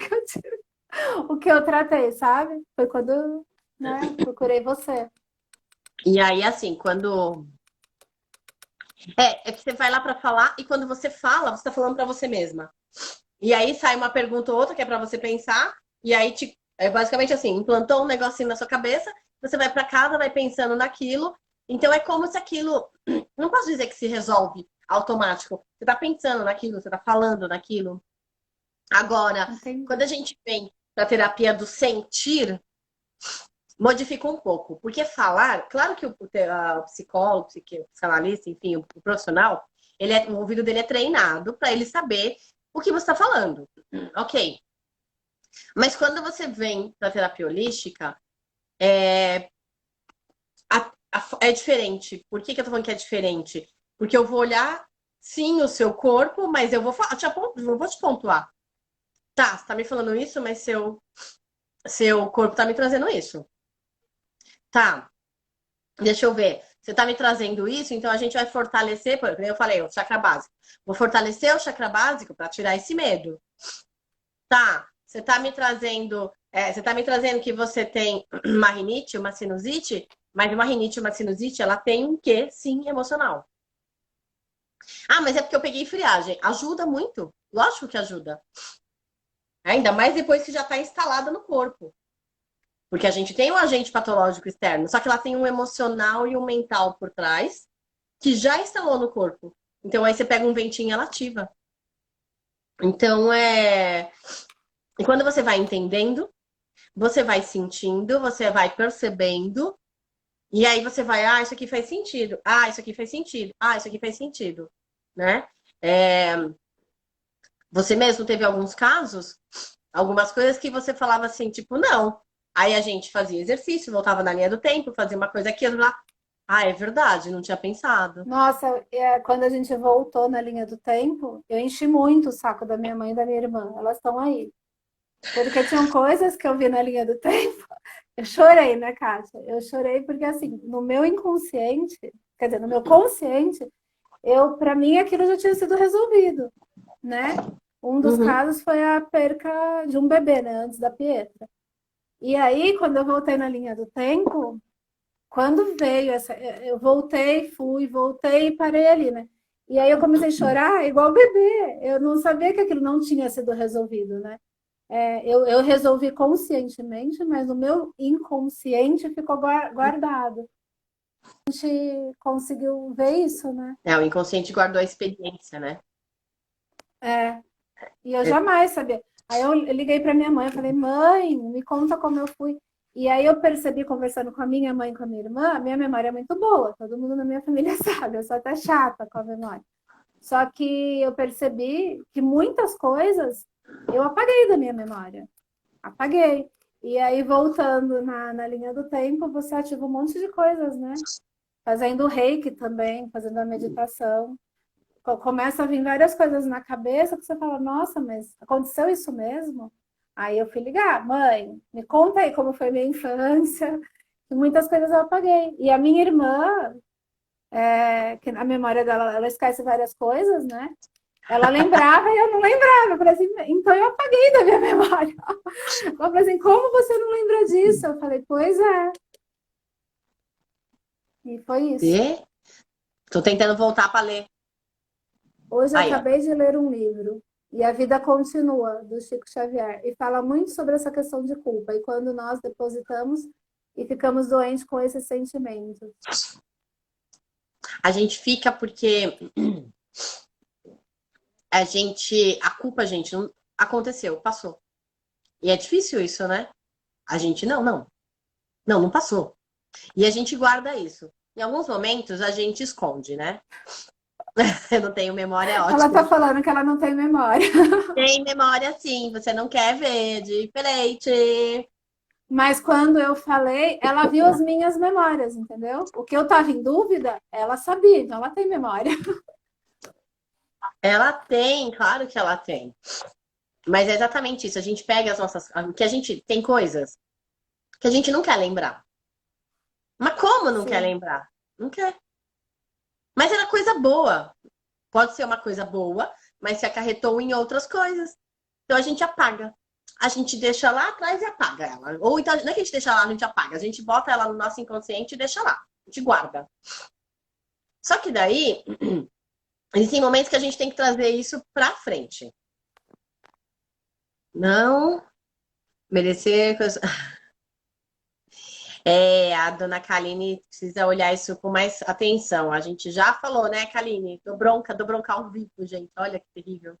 S2: o que eu tratei, sabe? Foi quando, né, procurei você.
S1: E aí, assim, quando. É que você vai lá para falar e quando você fala, você tá falando para você mesma. E aí sai uma pergunta ou outra que é para você pensar, e aí é basicamente assim, implantou um negocinho na sua cabeça, você vai para casa, vai pensando naquilo. Então é como se aquilo, não posso dizer que se resolve automático. Você tá pensando naquilo, você tá falando naquilo. Agora,
S2: Entendi.
S1: quando a gente vem para a terapia do sentir, modifica um pouco, porque falar, claro que o psicólogo, o psicanalista, enfim, o profissional, o ouvido dele é treinado para ele saber o que você está falando. Ok. Mas quando você vem para terapia holística, é diferente. Por que eu tô falando que é diferente? Porque eu vou olhar, sim, o seu corpo, mas eu vou te pontuar. Tá, você tá me falando isso, mas seu corpo tá me trazendo isso. Tá, deixa eu ver. Você tá me trazendo isso, então a gente vai fortalecer, como eu falei, o chakra básico. Vou fortalecer o chakra básico para tirar esse medo. Tá, você tá me trazendo que você tem uma rinite, uma sinusite, mas uma rinite, uma sinusite, ela tem um quê, sim, emocional. Ah, mas é porque eu peguei friagem. Ajuda muito. Lógico que ajuda. Ainda mais depois que já está instalada no corpo. Porque a gente tem um agente patológico externo, só que ela tem um emocional e um mental por trás que já instalou no corpo. Então aí você pega um ventinho e ela ativa. Então é. E quando você vai entendendo, você vai sentindo, você vai percebendo, e aí você vai, isso aqui faz sentido, isso aqui faz sentido, isso aqui faz sentido, né? É, você mesmo teve alguns casos, algumas coisas que você falava assim, tipo, não. Aí a gente fazia exercício, voltava na linha do tempo, fazia uma coisa aqui, lá. Ah, é verdade, não tinha pensado.
S2: Nossa, quando a gente voltou na linha do tempo, eu enchi muito o saco da minha mãe e da minha irmã. Elas estão aí. Porque tinham coisas que eu vi na linha do tempo. Eu chorei, né, Kátia? Eu chorei porque, assim, no meu inconsciente, quer dizer, no meu consciente, para mim, aquilo já tinha sido resolvido, né? Um dos
S1: Uhum.
S2: casos foi a perca de um bebê, né, antes da Pietra. E aí, quando eu voltei na linha do tempo, quando veio essa, eu voltei, voltei e parei ali, né? E aí eu comecei a chorar igual bebê. Eu não sabia que aquilo não tinha sido resolvido, né? Eu resolvi conscientemente, mas o meu inconsciente ficou guardado. A gente conseguiu ver isso, né?
S1: O inconsciente guardou a experiência, né?
S2: É, e eu
S1: É,
S2: jamais sabia. Aí eu liguei para minha mãe, eu falei, mãe, me conta como eu fui. E aí eu percebi, conversando com a minha mãe e com a minha irmã, a minha memória é muito boa, todo mundo na minha família sabe, eu sou até chata com a memória. Só que eu percebi que muitas coisas eu apaguei da minha memória. Apaguei. E aí, voltando na linha do tempo, você ativa um monte de coisas, né? Fazendo o reiki também, fazendo a meditação. Começa a vir várias coisas na cabeça que você fala, nossa, mas aconteceu isso mesmo? Aí eu fui ligar, mãe, me conta aí como foi minha infância. E muitas coisas eu apaguei. E a minha irmã, que a memória dela, ela esquece várias coisas, né? Ela lembrava e eu não lembrava. Eu falei assim, então eu apaguei da minha memória. Ela falou assim, como você não lembra disso? Eu falei, pois é. E foi isso.
S1: e tô tentando voltar para ler.
S2: Hoje eu
S1: Aí, ó.
S2: acabei de ler um livro, E a Vida Continua, do Chico Xavier, e fala muito sobre essa questão de culpa, e quando nós depositamos e ficamos doentes com esse sentimento.
S1: A gente fica porque a culpa, gente, não aconteceu, passou. E é difícil isso, né? A gente, não passou. E a gente guarda isso. Em alguns momentos a gente esconde, né? Eu não tenho memória, é
S2: Ela está
S1: ótimo.
S2: falando que ela não tem memória.
S1: Tem memória sim, você não quer ver, diferente.
S2: Mas quando eu falei, ela viu as minhas memórias, entendeu? O que eu estava em dúvida, ela sabia, então ela tem memória.
S1: Ela tem, claro que ela tem. Mas é exatamente isso. A gente pega as nossas. Que a gente tem coisas que a gente não quer lembrar. Mas como não quer
S2: Sim,
S1: lembrar? Não quer. Mas era coisa boa. Pode ser uma coisa boa, mas se acarretou em outras coisas. Então a gente apaga. A gente deixa lá atrás e apaga ela. Ou então, não é que a gente deixa lá, a gente apaga. A gente bota ela no nosso inconsciente e deixa lá. A gente guarda. Só que daí, existem momentos que a gente tem que trazer isso pra frente. Não merecer. A dona Kaline precisa olhar isso com mais atenção. A gente já falou, né, Kaline? Dou bronca ao vivo, gente. Olha que terrível.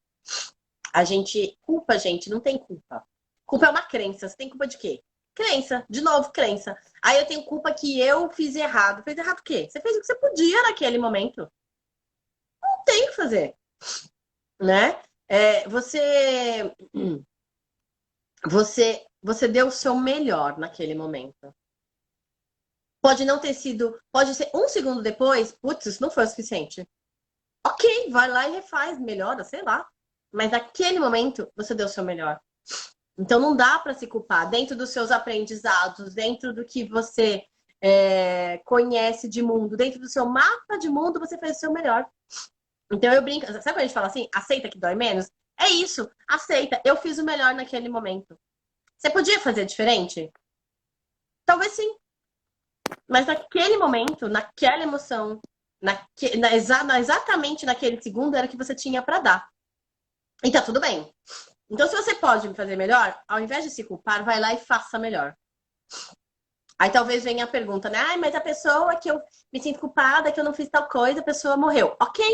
S1: A gente culpa, gente, não tem culpa. Culpa é uma crença. Você tem culpa de quê? Crença. De novo, crença. Aí eu tenho culpa que eu fiz errado. Fez errado o quê? Você fez o que você podia naquele momento. Não tem o que fazer, né? Você deu o seu melhor naquele momento. Pode não ter sido, pode ser um segundo depois, putz, isso não foi o suficiente. Ok, vai lá e refaz, melhora, sei lá. Mas naquele momento, você deu o seu melhor. Então não dá para se culpar. Dentro dos seus aprendizados, dentro do que você conhece de mundo, dentro do seu mapa de mundo, você fez o seu melhor. Então eu brinco, sabe quando a gente fala assim, aceita que dói menos? É isso, aceita. Eu fiz o melhor naquele momento. Você podia fazer diferente? Talvez sim. Mas naquele momento, naquela emoção, exatamente naquele segundo, era o que você tinha para dar. E tá tudo bem. Então, se você pode fazer melhor, ao invés de se culpar, vai lá e faça melhor. Aí talvez venha a pergunta, né? Ai, mas a pessoa que eu me sinto culpada, que eu não fiz tal coisa, a pessoa morreu. Ok,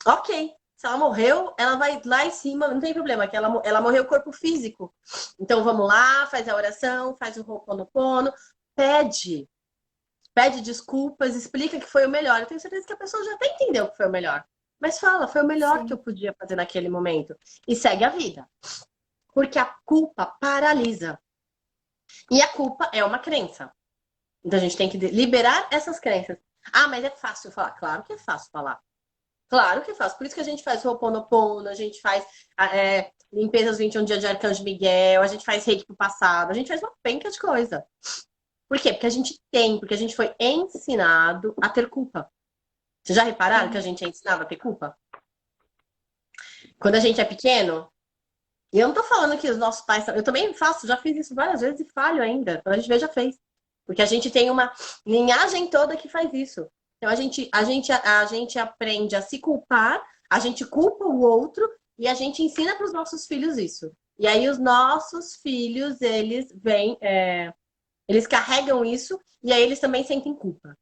S1: ok. Se ela morreu, ela vai lá em cima, não tem problema, que ela morreu o corpo físico. Então vamos lá, faz a oração, faz o Ho'oponopono, pede. Pede desculpas, explica que foi o melhor. Eu tenho certeza que a pessoa já até entendeu que foi o melhor. Mas fala, foi o melhor que eu
S2: sim,
S1: podia fazer naquele momento. E segue a vida. Porque a culpa paralisa. E a culpa é uma crença. Então a gente tem que liberar essas crenças. Ah, mas é fácil falar. Claro que é fácil falar. Claro que é fácil. Por isso que a gente faz Ho'oponopono, a gente faz limpeza dos 21 dias de Arcanjo Miguel, a gente faz reiki pro passado, a gente faz uma penca de coisa. Por quê? Porque a gente foi ensinado a ter culpa. Vocês já repararam que a
S2: sim.
S1: gente é ensinado a ter culpa? Quando a gente é pequeno, e eu não tô falando que os nossos pais. Eu também faço, já fiz isso várias vezes e falho ainda. Quando a gente vê, já fez. Porque a gente tem uma linhagem toda que faz isso. Então a gente aprende a se culpar, a gente culpa o outro e a gente ensina para os nossos filhos isso. E aí os nossos filhos, eles vêm, eles carregam isso e aí eles também sentem culpa.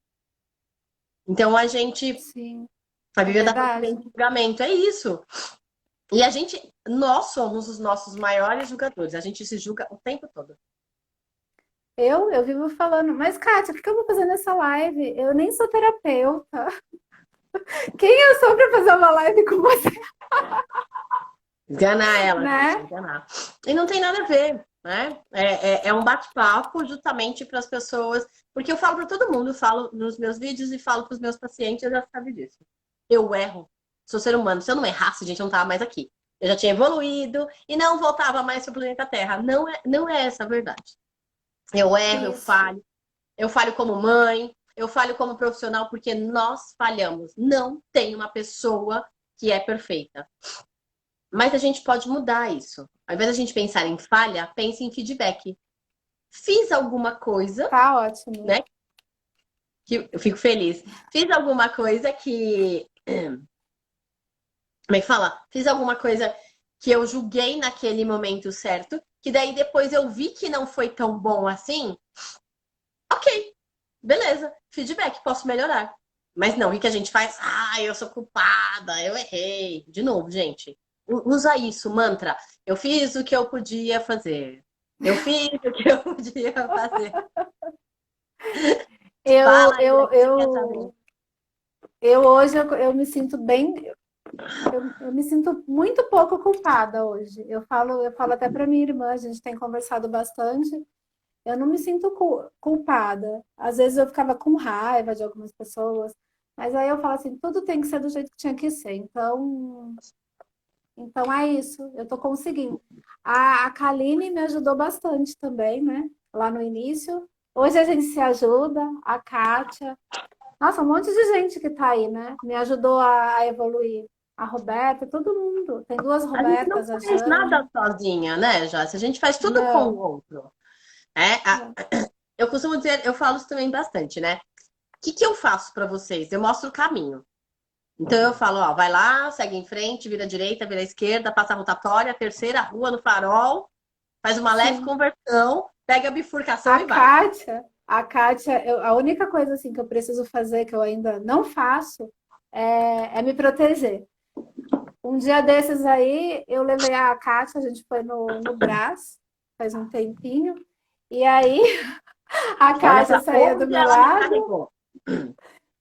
S1: Então a gente
S2: Sim,
S1: vai
S2: é
S1: viver da
S2: verdade.
S1: consciência de julgamento, é isso. E a gente, nós somos os nossos maiores julgadores, a gente se julga o tempo todo.
S2: Eu vivo falando, mas Kátia, o que eu vou fazer nessa live? Eu nem sou terapeuta. Quem eu sou para fazer uma live com você,
S1: Enganar ela, gente,
S2: né?
S1: enganar. E não tem nada a ver, né? É um bate-papo justamente para as pessoas, porque eu falo para todo mundo, eu falo nos meus vídeos e falo para os meus pacientes, eu já sabem disso. Eu erro, sou ser humano. Se eu não errasse, gente, eu não tava mais aqui. Eu já tinha evoluído e não voltava mais para o planeta Terra. Não é essa a verdade. Eu erro,
S2: Isso.
S1: eu falho como mãe, eu falho como profissional, porque nós falhamos. Não tem uma pessoa que é perfeita. Mas a gente pode mudar isso. Ao invés da gente pensar em falha, pense em feedback. Fiz alguma coisa,
S2: Tá ótimo.
S1: né? Que eu fico feliz. Fiz alguma coisa que. Como é que fala? Fiz alguma coisa que eu julguei naquele momento certo, que daí depois eu vi que não foi tão bom assim. Ok, beleza. Feedback, posso melhorar. Mas não, o que a gente faz? Ah, eu sou culpada, eu errei. De novo, gente. Usa isso, mantra. Eu fiz o que eu podia fazer. Eu fiz o que eu podia fazer.
S2: Eu,
S1: Fala aí,
S2: eu,
S1: o que você quer saber?
S2: eu hoje eu me sinto bem, eu me sinto muito pouco culpada hoje. Eu falo até para minha irmã, a gente tem conversado bastante. Eu não me sinto culpada. Às vezes eu ficava com raiva de algumas pessoas, mas aí eu falo assim, tudo tem que ser do jeito que tinha que ser. Então é isso, eu tô conseguindo. A Kaline me ajudou bastante também, né? Lá no início. Hoje a gente se ajuda, a Kátia. Nossa, um monte de gente que tá aí, né? Me ajudou a evoluir. A Roberta, todo mundo. Tem duas
S1: A gente não
S2: Robertas, a
S1: faz nada
S2: Jane.
S1: sozinha, né, Joyce? A gente faz tudo com o
S2: Não,
S1: outro. É,
S2: não.
S1: eu costumo dizer, eu falo isso também bastante, né? O que eu faço para vocês? Eu mostro o caminho. Então eu falo, ó, vai lá, segue em frente, vira à direita, vira à esquerda, passa a rotatória, terceira rua no farol, faz uma leve
S2: Sim.
S1: conversão, pega a bifurcação e vai.
S2: A Kátia, a única coisa assim que eu preciso fazer, que eu ainda não faço, é me proteger. Um dia desses aí, eu levei a Kátia, a gente foi no Brás, faz um tempinho, e aí a
S1: Olha
S2: Kátia
S1: para
S2: saía do
S1: onde
S2: meu
S1: ela me
S2: lado.
S1: carregou.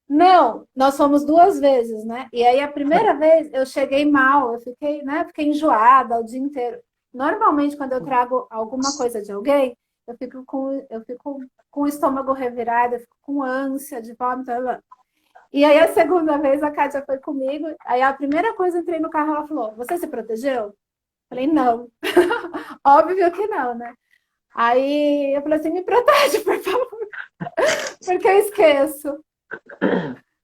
S2: Não, nós fomos duas vezes, né? E aí a primeira vez eu cheguei mal, eu fiquei, né? Fiquei enjoada o dia inteiro. Normalmente, quando eu trago alguma coisa de alguém, eu fico com o estômago revirado, eu fico com ânsia de vômito. E aí a segunda vez a Kátia foi comigo. Aí a primeira coisa eu entrei no carro, ela falou: "Você se protegeu?" Eu falei: "Não." Óbvio que não, né? Aí eu falei assim: "Me protege, por favor", porque eu esqueço.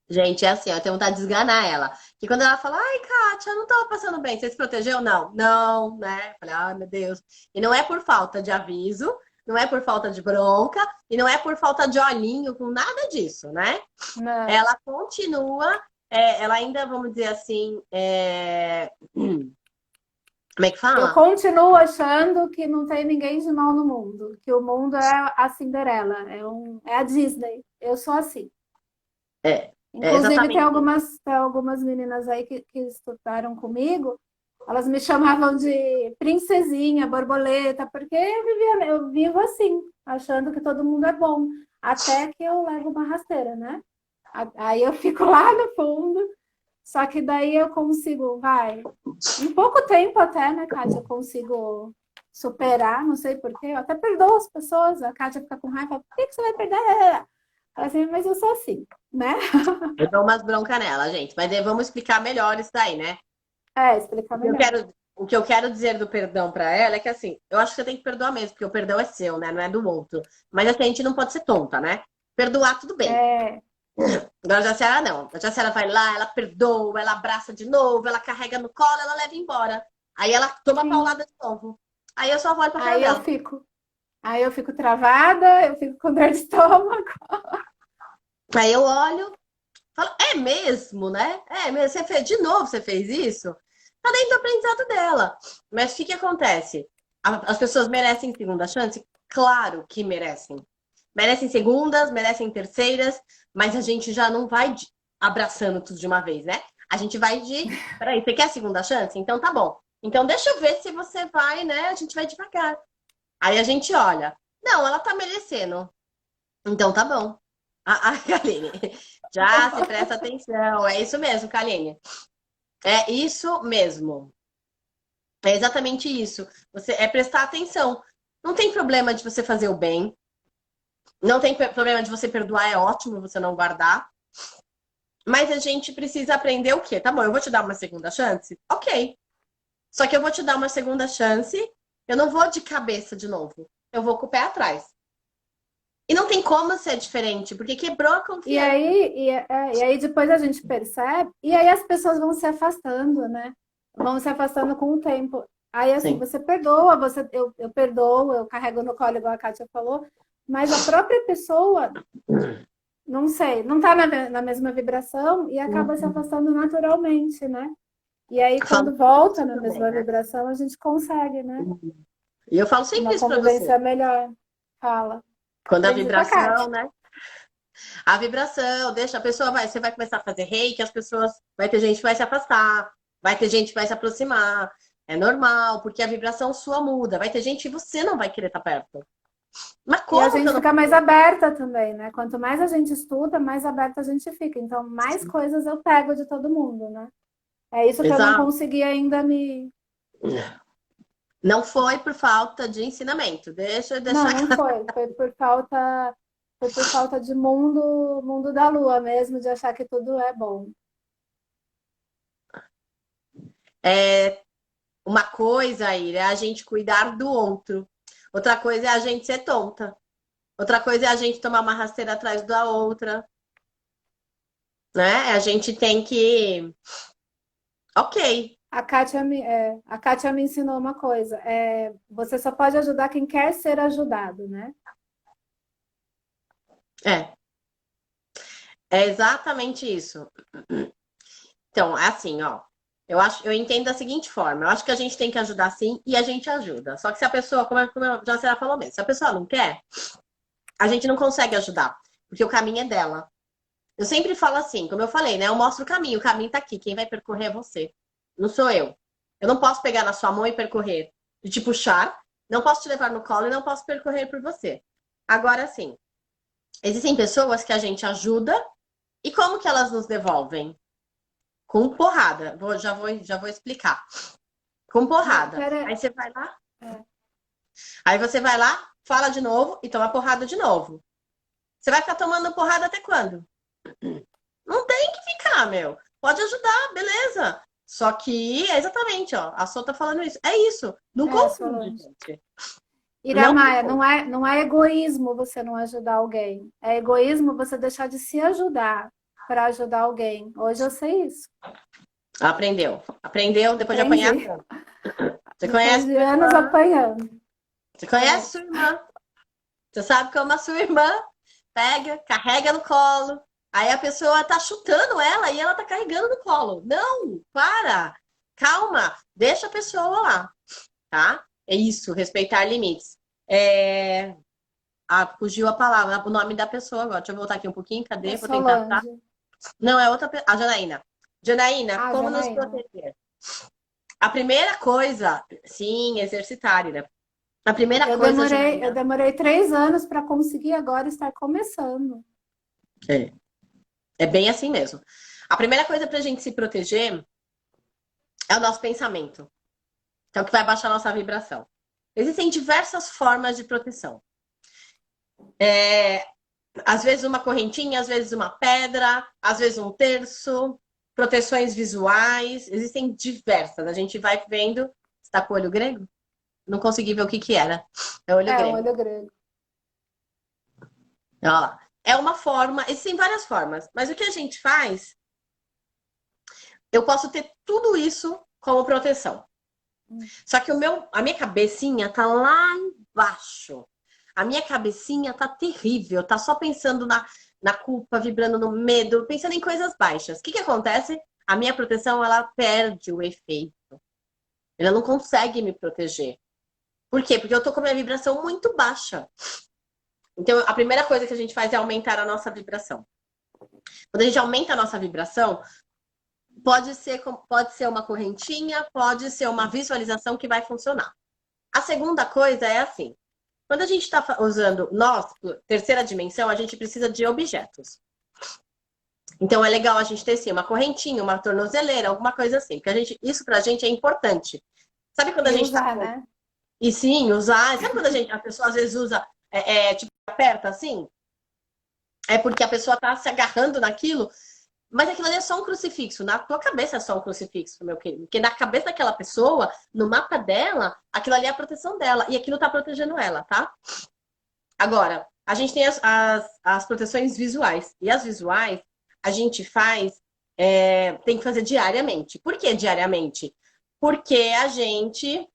S1: Gente, é assim, ó, eu tenho vontade de esganar ela. Que quando ela fala, ai, Kátia, eu não tava passando bem, você se protegeu? Não, não, né? Eu falei, ai, meu Deus. E não é por falta de aviso, não é por falta de bronca, e não é por falta de olhinho, com nada disso, né?
S2: Não.
S1: Ela continua, ela ainda, vamos dizer assim, como é que
S2: Eu
S1: fala?
S2: continuo achando que não tem ninguém de mal no mundo, que o mundo é a Cinderela, é a Disney. Eu sou assim.
S1: É, é
S2: Inclusive,
S1: exatamente isso.
S2: tem algumas meninas aí que estudaram comigo, elas me chamavam de princesinha, borboleta, porque eu vivo assim, achando que todo mundo é bom, até que eu levo uma rasteira, né? Aí eu fico lá no fundo, só que daí eu consigo, vai, em pouco tempo até, né, Kátia, eu consigo superar, não sei porquê, eu até perdoo as pessoas, a Kátia fica com raiva, por que você vai perder? Assim, mas eu sou assim, né?
S1: Eu dou umas broncas nela, gente. Mas aí vamos explicar melhor isso daí, né?
S2: É, explicar
S1: O que eu
S2: melhor.
S1: quero, o que eu quero dizer do perdão pra ela é que, assim, eu acho que você tem que perdoar mesmo, porque o perdão é seu, né? Não é do outro. Mas, assim, a gente não pode ser tonta, né? Perdoar, tudo bem.
S2: É,
S1: Agora, a Jaciara, não. A Jaciara vai lá, ela perdoa, ela abraça de novo, ela carrega no colo, ela leva embora. Aí ela toma
S2: sim.
S1: paulada de novo. Aí eu só olho pra cara
S2: Aí eu
S1: dela.
S2: fico, aí eu fico travada, eu fico com dor de estômago.
S1: Aí eu olho, falo, é mesmo, né? É mesmo, você fez, de novo você fez isso? Tá dentro do aprendizado dela. Mas o que que acontece? As pessoas merecem segunda chance? Claro que merecem. Merecem segundas, merecem terceiras, mas a gente já não vai abraçando tudo de uma vez, né? A gente vai de. Peraí, você quer segunda chance? Então tá bom. Então deixa eu ver se você vai, né? A gente vai devagar. Aí a gente olha. Não, ela tá merecendo. Então tá bom. Kaline, já se presta atenção. É isso mesmo, Kaline. É isso mesmo. É exatamente isso. Você é prestar atenção. Não tem problema de você fazer o bem. Não tem problema de você perdoar, é ótimo você não guardar. Mas a gente precisa aprender o quê? Tá bom, eu vou te dar uma segunda chance? Ok. Só que eu vou te dar uma segunda chance, eu não vou de cabeça de novo. Eu vou com o pé atrás. E não tem como ser diferente, porque quebrou a confiança.
S2: E aí depois a gente percebe, e aí as pessoas vão se afastando, né? Vão se afastando com o tempo. Aí assim,
S1: Sim.
S2: você perdoa, eu perdoo, eu carrego no colo, igual a Kátia falou, mas a própria pessoa, não sei, não tá na mesma vibração e acaba se afastando naturalmente, né? E aí,
S1: Falo
S2: quando volta
S1: isso
S2: na
S1: também,
S2: mesma
S1: né?
S2: vibração, a gente consegue, né?
S1: E eu falo sempre
S2: Uma
S1: isso pra você.
S2: convivência melhor. Fala.
S1: Quando a
S2: Aprendi com a Kátia.
S1: vibração, né? A vibração, deixa a pessoa vai, você vai começar a fazer reiki, as pessoas, vai ter gente que vai se afastar, vai ter gente que vai se aproximar. É normal, porque a vibração sua muda. Vai ter gente que você não vai querer estar perto. Mas
S2: E a
S1: como que eu
S2: gente
S1: não
S2: fica
S1: vou
S2: mais
S1: querer?
S2: aberta também, né? Quanto mais a gente estuda, mais aberta a gente fica. Então, mais coisas eu pego de todo mundo, né? É isso que eu não
S1: Exato.
S2: consegui ainda me.
S1: Não foi por falta de ensinamento. Deixa eu
S2: Não,
S1: deixar
S2: não
S1: claro.
S2: foi. Foi por falta de mundo da lua mesmo, de achar que tudo é bom.
S1: É, uma coisa, Ira, é a gente cuidar do outro. Outra coisa é a gente ser tonta. Outra coisa é a gente tomar uma rasteira atrás da outra, né? A gente tem que. Ok,
S2: A Kátia me ensinou uma coisa. Você só pode ajudar quem quer ser ajudado, né?
S1: é. É exatamente isso. Então, é assim, ó. Eu entendo da seguinte forma. Eu acho que a gente tem que ajudar sim e a gente ajuda. Só que se a pessoa, como a Jacera falou mesmo, se a pessoa não quer, a gente não consegue ajudar. Porque o caminho é dela. Eu sempre falo assim, como eu falei, né? Eu mostro o caminho tá aqui. Quem vai percorrer é você. Não sou eu. Eu não posso pegar na sua mão e percorrer, e te puxar, não posso te levar no colo e não posso percorrer por você. Agora sim, existem pessoas que a gente ajuda e como que elas nos devolvem? Com porrada. Já vou explicar. Com
S2: Mas,
S1: porrada.
S2: pera,
S1: Aí você vai lá,
S2: é,
S1: aí você vai lá, fala de novo e toma porrada de novo. Você vai ficar tomando porrada até quando? Não tem que ficar, meu. Pode ajudar, beleza. Só que é exatamente, ó. A Sol tá falando isso. É isso. Não confunde,
S2: falando.
S1: gente. Não
S2: Iramaia,
S1: confunde.
S2: não é egoísmo você não ajudar alguém. É egoísmo você deixar de se ajudar para ajudar alguém. Hoje eu sei isso.
S1: Aprendeu. Aprendeu depois de apanhar
S2: Aprendi.
S1: tanto. Você
S2: Depois
S1: conhece
S2: de
S1: sua
S2: anos
S1: irmã?
S2: apanhando.
S1: Você conhece
S2: É,
S1: sua irmã? Você sabe como a sua irmã pega, carrega no colo. Aí a pessoa tá chutando ela e ela tá carregando no colo. Não, para. Calma, deixa a pessoa lá, tá? É isso, respeitar limites. Fugiu a palavra, o nome da pessoa agora. Deixa eu voltar aqui um pouquinho,
S2: é
S1: cadê? Vou tentar, tá?
S2: Solange.
S1: Não, é outra pessoa. A Janaína. Janaína,
S2: Ah,
S1: como nos
S2: Janaína.
S1: proteger? A primeira coisa, sim, exercitar, né? A primeira coisa,
S2: Eu
S1: Janaína,
S2: demorei 3 anos para conseguir agora estar começando.
S1: é, é bem assim mesmo. A primeira coisa pra gente se proteger é o nosso pensamento. Então, que vai baixar a nossa vibração. Existem diversas formas de proteção. Às vezes uma correntinha, às vezes uma pedra, às vezes um terço, proteções visuais, existem diversas. A gente vai vendo. Você está com o olho grego? Não consegui ver o que que era. É olho
S2: É, um
S1: grego.
S2: olho grego.
S1: Olha lá. É uma forma, existem várias formas, mas o que a gente faz, eu posso ter tudo isso como proteção. Só que a minha cabecinha tá lá embaixo. A minha cabecinha tá terrível, tá só pensando na culpa, vibrando no medo, pensando em coisas baixas. O que que acontece? A minha proteção, ela perde o efeito. Ela não consegue me proteger. Por quê? Porque eu tô com a minha vibração muito baixa. Então, a primeira coisa que a gente faz é aumentar a nossa vibração. Quando a gente aumenta a nossa vibração, pode ser uma correntinha, pode ser uma visualização que vai funcionar. A segunda coisa é assim, quando a gente está usando terceira dimensão, a gente precisa de objetos. Então é legal a gente ter sim, uma correntinha, uma tornozeleira, alguma coisa assim, porque isso pra gente é importante. Sabe quando a
S2: E
S1: gente
S2: usar,
S1: tá.
S2: né?
S1: E sim, usar. Sabe quando a pessoa às vezes usa, tipo, aperta assim? É porque a pessoa tá se agarrando naquilo. Mas aquilo ali é só um crucifixo. Na tua cabeça é só um crucifixo, meu querido. Porque na cabeça daquela pessoa, no mapa dela, aquilo ali é a proteção dela. E aquilo tá protegendo ela, tá? Agora, a gente tem as proteções visuais. E as visuais, a gente tem que fazer diariamente. Por que diariamente? Porque a gente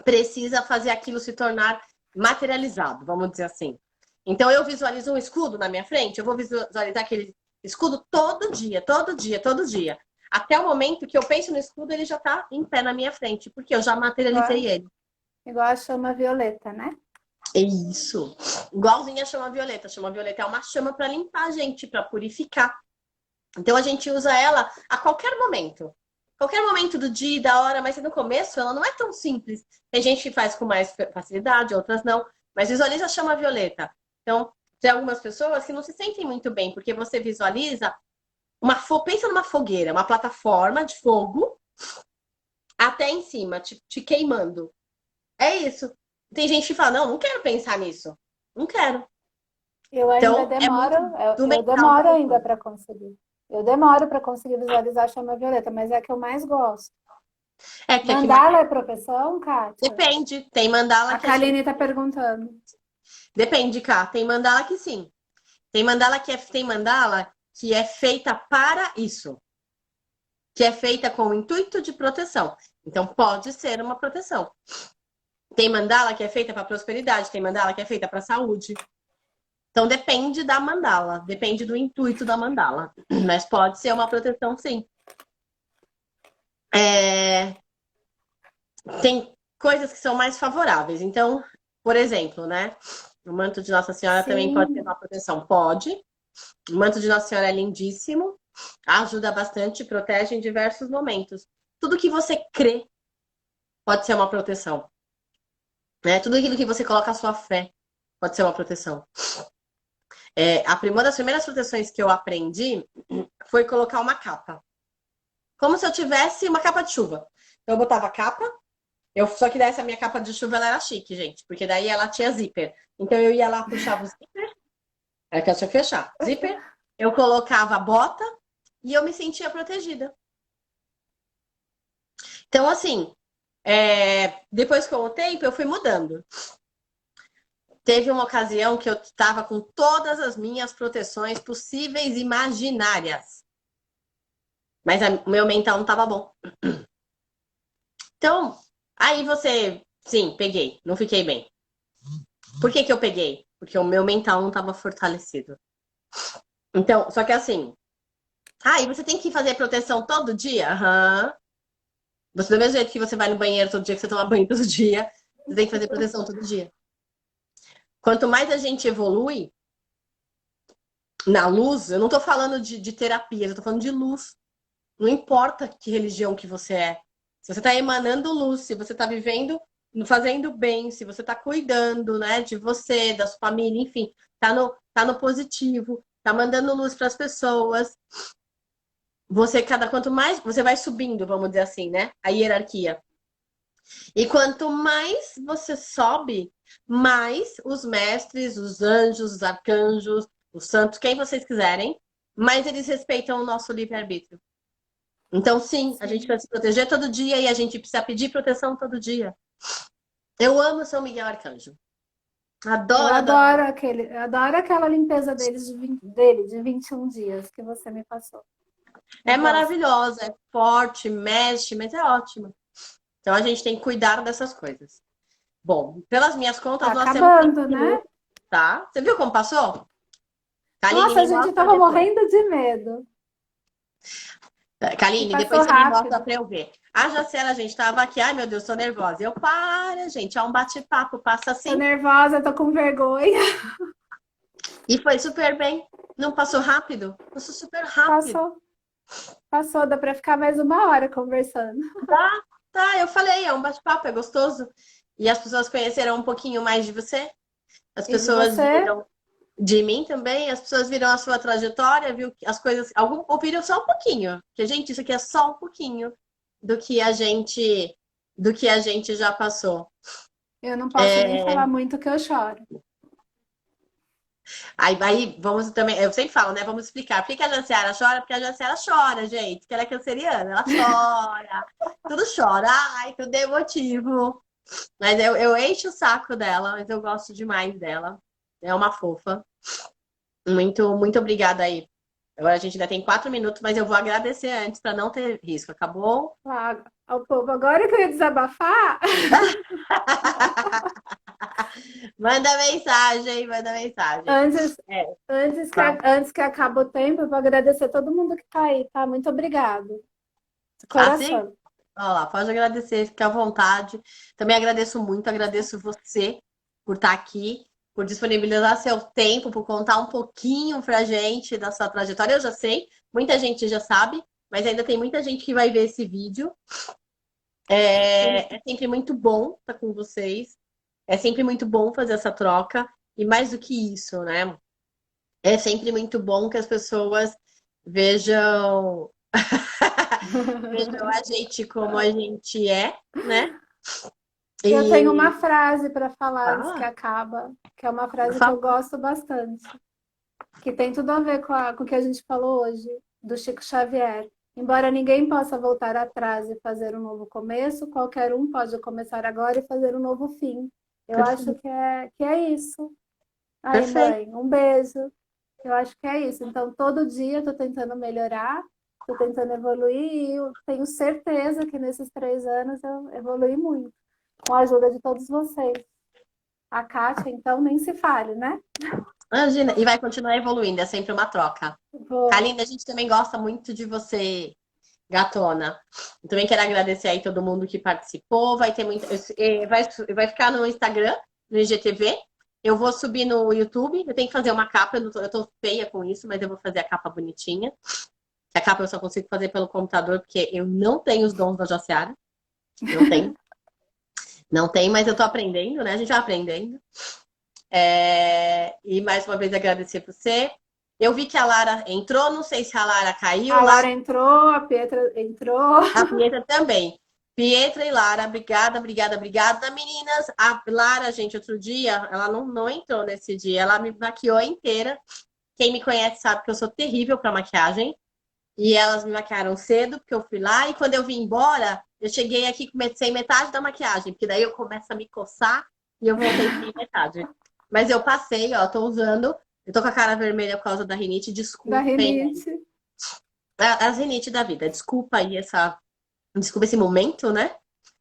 S1: precisa fazer aquilo se tornar materializado, vamos dizer assim. Então, eu visualizo um escudo na minha frente, eu vou visualizar aquele escudo todo dia, todo dia, todo dia. Até o momento que eu penso no escudo, ele já está em pé na minha frente, porque eu já materializei ele.
S2: Igual a chama violeta, né?
S1: É isso. Igualzinho a chama violeta. A chama violeta é uma chama para limpar a gente, para purificar. Então, a gente usa ela a qualquer momento. Qualquer momento do dia e da hora, mas no começo ela não é tão simples. Tem gente que faz com mais facilidade, outras não. Mas visualiza a chama violeta. Então, tem algumas pessoas que não se sentem muito bem, porque você visualiza pensa numa fogueira, uma plataforma de fogo até em cima, te queimando. É isso. Tem gente que fala, não quero pensar nisso. Não quero.
S2: Eu ainda
S1: Então, é
S2: demoro,
S1: muito do
S2: eu
S1: mental.
S2: demoro ainda para conseguir. Eu demoro para conseguir visualizar a chama violeta, mas é a que eu mais gosto.
S1: É que aqui
S2: Mandala é proteção, Kátia?
S1: depende. Tem mandala
S2: A
S1: que a gente.
S2: Kaline está perguntando.
S1: Depende, cá. Tem mandala que sim. Tem mandala que é feita para isso. Que é feita com o intuito de proteção. Então, pode ser uma proteção. Tem mandala que é feita para prosperidade, tem mandala que é feita para saúde. Então, depende da mandala, depende do intuito da mandala. Mas pode ser uma proteção, sim. Tem coisas que são mais favoráveis. Então, por exemplo, né? O manto de Nossa Senhora também pode ser
S2: Sim,
S1: uma proteção? Pode. O manto de Nossa Senhora é lindíssimo, ajuda bastante, protege em diversos momentos. Tudo que você crê pode ser uma proteção. Né? Tudo aquilo que você coloca a sua fé pode ser uma proteção. Uma das primeiras proteções que eu aprendi foi colocar uma capa. Como se eu tivesse uma capa de chuva. Então, eu botava a capa, só que dessa minha capa de chuva ela era chique, gente, porque daí ela tinha zíper. Então, eu ia lá, puxava o zíper, era que eu tinha que fechar. Zíper, eu colocava a bota e eu me sentia protegida. Então, assim, depois com o tempo, eu fui mudando. Teve uma ocasião que eu estava com todas as minhas proteções possíveis e imaginárias. Mas o meu mental não estava bom. Então, aí sim, peguei, não fiquei bem. Por que eu peguei? Porque o meu mental não estava fortalecido. Então, só que assim, e você tem que fazer proteção todo dia? Aham. Você, do mesmo jeito que você vai no banheiro todo dia, que você toma banho todo dia, você tem que fazer proteção todo dia. Quanto mais a gente evolui na luz, eu não tô falando de terapia, eu tô falando de luz. Não importa que religião que você é. Se você tá emanando luz, se você tá vivendo, fazendo bem, se você tá cuidando, né, de você, da sua família, enfim, tá no positivo, tá mandando luz para as pessoas. Quanto mais você vai subindo, vamos dizer assim, né, a hierarquia. E quanto mais você sobe, mais os mestres, os anjos, os arcanjos, os santos, quem vocês quiserem, mais eles respeitam o nosso livre-arbítrio. Então, sim, a gente precisa se proteger todo dia e a gente precisa pedir proteção todo dia. Eu amo São Miguel Arcanjo. Adoro,
S2: eu adoro aquela limpeza dele de 21 dias que você me passou.
S1: É maravilhosa, é forte, mexe, mas é ótima. Então, a gente tem que cuidar dessas coisas. Bom, pelas minhas contas,
S2: Tá
S1: nós
S2: acabando,
S1: temos 5
S2: né?
S1: minutos, tá? Você viu como passou? Kaline,
S2: Nossa, a
S1: me
S2: gente
S1: mostra
S2: tava
S1: depois.
S2: morrendo de medo. E
S1: Kaline,
S2: passou
S1: depois você me mostra
S2: rápido.
S1: para eu ver. A Jacela, gente, tava aqui. Ai, meu Deus, tô nervosa. Eu, para, gente. É um bate-papo, passa
S2: Tô
S1: assim.
S2: nervosa, tô com vergonha.
S1: E foi super bem. Não passou rápido? Passou super rápido.
S2: Passou, passou, dá pra ficar mais uma hora conversando.
S1: Tá, tá, eu falei, é um bate-papo, é gostoso. E as pessoas conheceram um pouquinho mais de você. As
S2: E de
S1: pessoas
S2: você?
S1: viram de mim também, as pessoas viram a sua trajetória, viu as coisas, algum ouviram só um pouquinho. Porque, gente, isso aqui é só um pouquinho do que a gente já passou.
S2: Eu não posso nem
S1: É,
S2: falar muito que eu choro.
S1: aí vamos também, eu sempre falo, né? Vamos explicar. Por que que a Jaciara chora? Porque a Jaciara chora, gente, porque ela é canceriana, ela chora, tudo chora, ai, tudo é emotivo. Mas eu encho o saco dela, mas eu gosto demais dela. É uma fofa. Muito, muito obrigada aí. Agora a gente ainda tem 4 minutos, mas eu vou agradecer antes para não ter risco. Acabou?
S2: Lá, ao povo, agora que eu ia desabafar,
S1: Manda mensagem, manda mensagem.
S2: antes,
S1: É, tá.
S2: antes que acabe o tempo, eu vou agradecer todo mundo que tá aí, tá? Muito obrigado. De
S1: Assim?
S2: coração.
S1: Olha lá, pode agradecer, fique à vontade. Também agradeço muito, agradeço você por estar aqui, por disponibilizar seu tempo, por contar um pouquinho pra gente da sua trajetória. Eu já sei, muita gente já sabe, mas ainda tem muita gente que vai ver esse vídeo. É sempre muito bom estar com vocês. É sempre muito bom fazer essa troca. E mais do que isso, né? É sempre muito bom que as pessoas vejam, vejam a gente como a gente é, né?
S2: Eu tenho uma
S1: E
S2: frase para falar antes que
S1: fala,
S2: acaba, que é uma
S1: por
S2: frase que eu
S1: favor.
S2: gosto bastante, que tem tudo a ver com o que a gente falou hoje, do Chico Xavier. Embora ninguém possa voltar atrás e fazer um novo começo, qualquer um pode começar agora e fazer um novo fim. Eu acho
S1: Perfeito,
S2: que é isso. Aí,
S1: perfeito.
S2: mãe, um beijo. Eu acho que é isso. Então, todo dia eu tô tentando melhorar, tô tentando evoluir e eu tenho certeza que nesses 3 anos eu evolui muito, com a ajuda de todos vocês. A Kátia, então, nem se fale, né?
S1: Imagina, e vai continuar evoluindo, é sempre uma troca.
S2: Vou.
S1: Kaline, a gente também gosta muito de você, gatona. Eu também quero agradecer aí todo mundo que participou. Vai ter muito. Vai ficar no Instagram, no IGTV. Eu vou subir no YouTube. Eu tenho que fazer uma capa. Eu tô feia com isso, mas eu vou fazer a capa bonitinha. A capa eu só consigo fazer pelo computador, porque eu não tenho os dons da Jociara. Não tenho. Não tenho, mas eu tô aprendendo, né? A gente vai aprendendo. E mais uma vez agradecer você. Eu vi que a Lara entrou, não sei se a Lara caiu.
S2: A Laura entrou, a Pietra entrou.
S1: A Pietra também. Pietra e Lara, obrigada, obrigada, obrigada, meninas. A Lara, gente, outro dia, ela não entrou nesse dia, ela me maquiou inteira. Quem me conhece sabe que eu sou terrível para maquiagem. E elas me maquiaram cedo, porque eu fui lá. E quando eu vim embora, eu cheguei aqui sem metade da maquiagem, porque daí eu começo a me coçar e eu voltei sem metade. Mas eu passei, ó, tô usando. Eu tô com a cara vermelha por causa da rinite,
S2: Da
S1: desculpem aí.
S2: rinite.
S1: As rinite da vida, desculpa aí essa. Desculpa esse momento, né?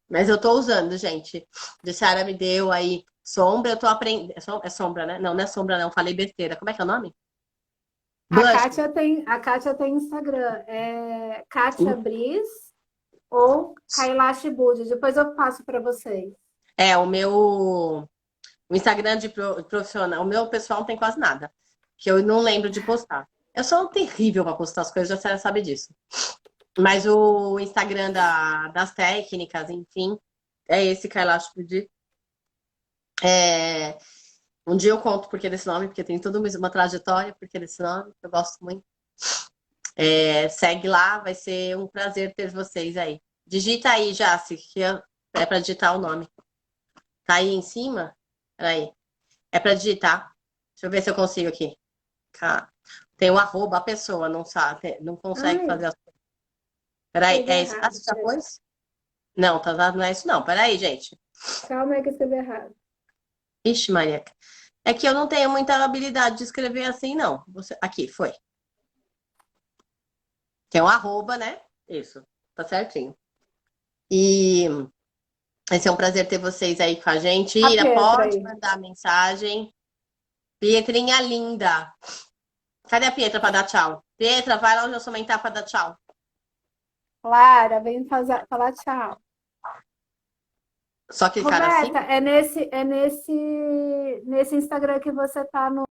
S1: Mas eu tô usando, gente. A Sara me deu aí sombra, eu tô aprendendo. É sombra, né? Não, não é sombra, não. Falei besteira. Como é que é o nome? Blush.
S2: A Kátia tem Instagram. É Kátia Briz ou Kailash Budi. Depois eu passo para vocês.
S1: É, o Instagram de profissional. O meu pessoal não tem quase nada. Que eu não lembro de postar. Eu sou terrível para postar as coisas, a Sara sabe disso. Mas o Instagram das técnicas, enfim, é esse Kailash Pudi. É, um dia eu conto porque desse nome, porque tem toda uma trajetória porque desse nome, que eu gosto muito. Segue lá, vai ser um prazer ter vocês aí. Digita aí, Jace, que é para digitar o nome. Tá aí em cima? Peraí. É para digitar. Deixa eu ver se eu consigo aqui. Tem o arroba, a pessoa não sabe, não consegue
S2: Ai,
S1: fazer as coisas. Peraí,
S2: escrevi
S1: é isso. Ah,
S2: errado.
S1: você já
S2: Peraí.
S1: pôs? Não, não é isso não. Peraí, gente.
S2: Calma aí que eu escrevi errado.
S1: Ixi, Maria. É que eu não tenho muita habilidade de escrever assim, não. Aqui, foi. Tem um arroba, né? Isso. Tá certinho. E vai ser um prazer ter vocês aí com a gente.
S2: A
S1: Ira,
S2: Pietra
S1: pode
S2: aí.
S1: mandar mensagem. Pietrinha linda. Cadê a Pietra para dar tchau? Pietra, vai lá onde eu sou mentar para dar tchau.
S2: Clara, vem falar tchau.
S1: Só aquele cara assim?
S2: Roberta, nesse Instagram que você tá no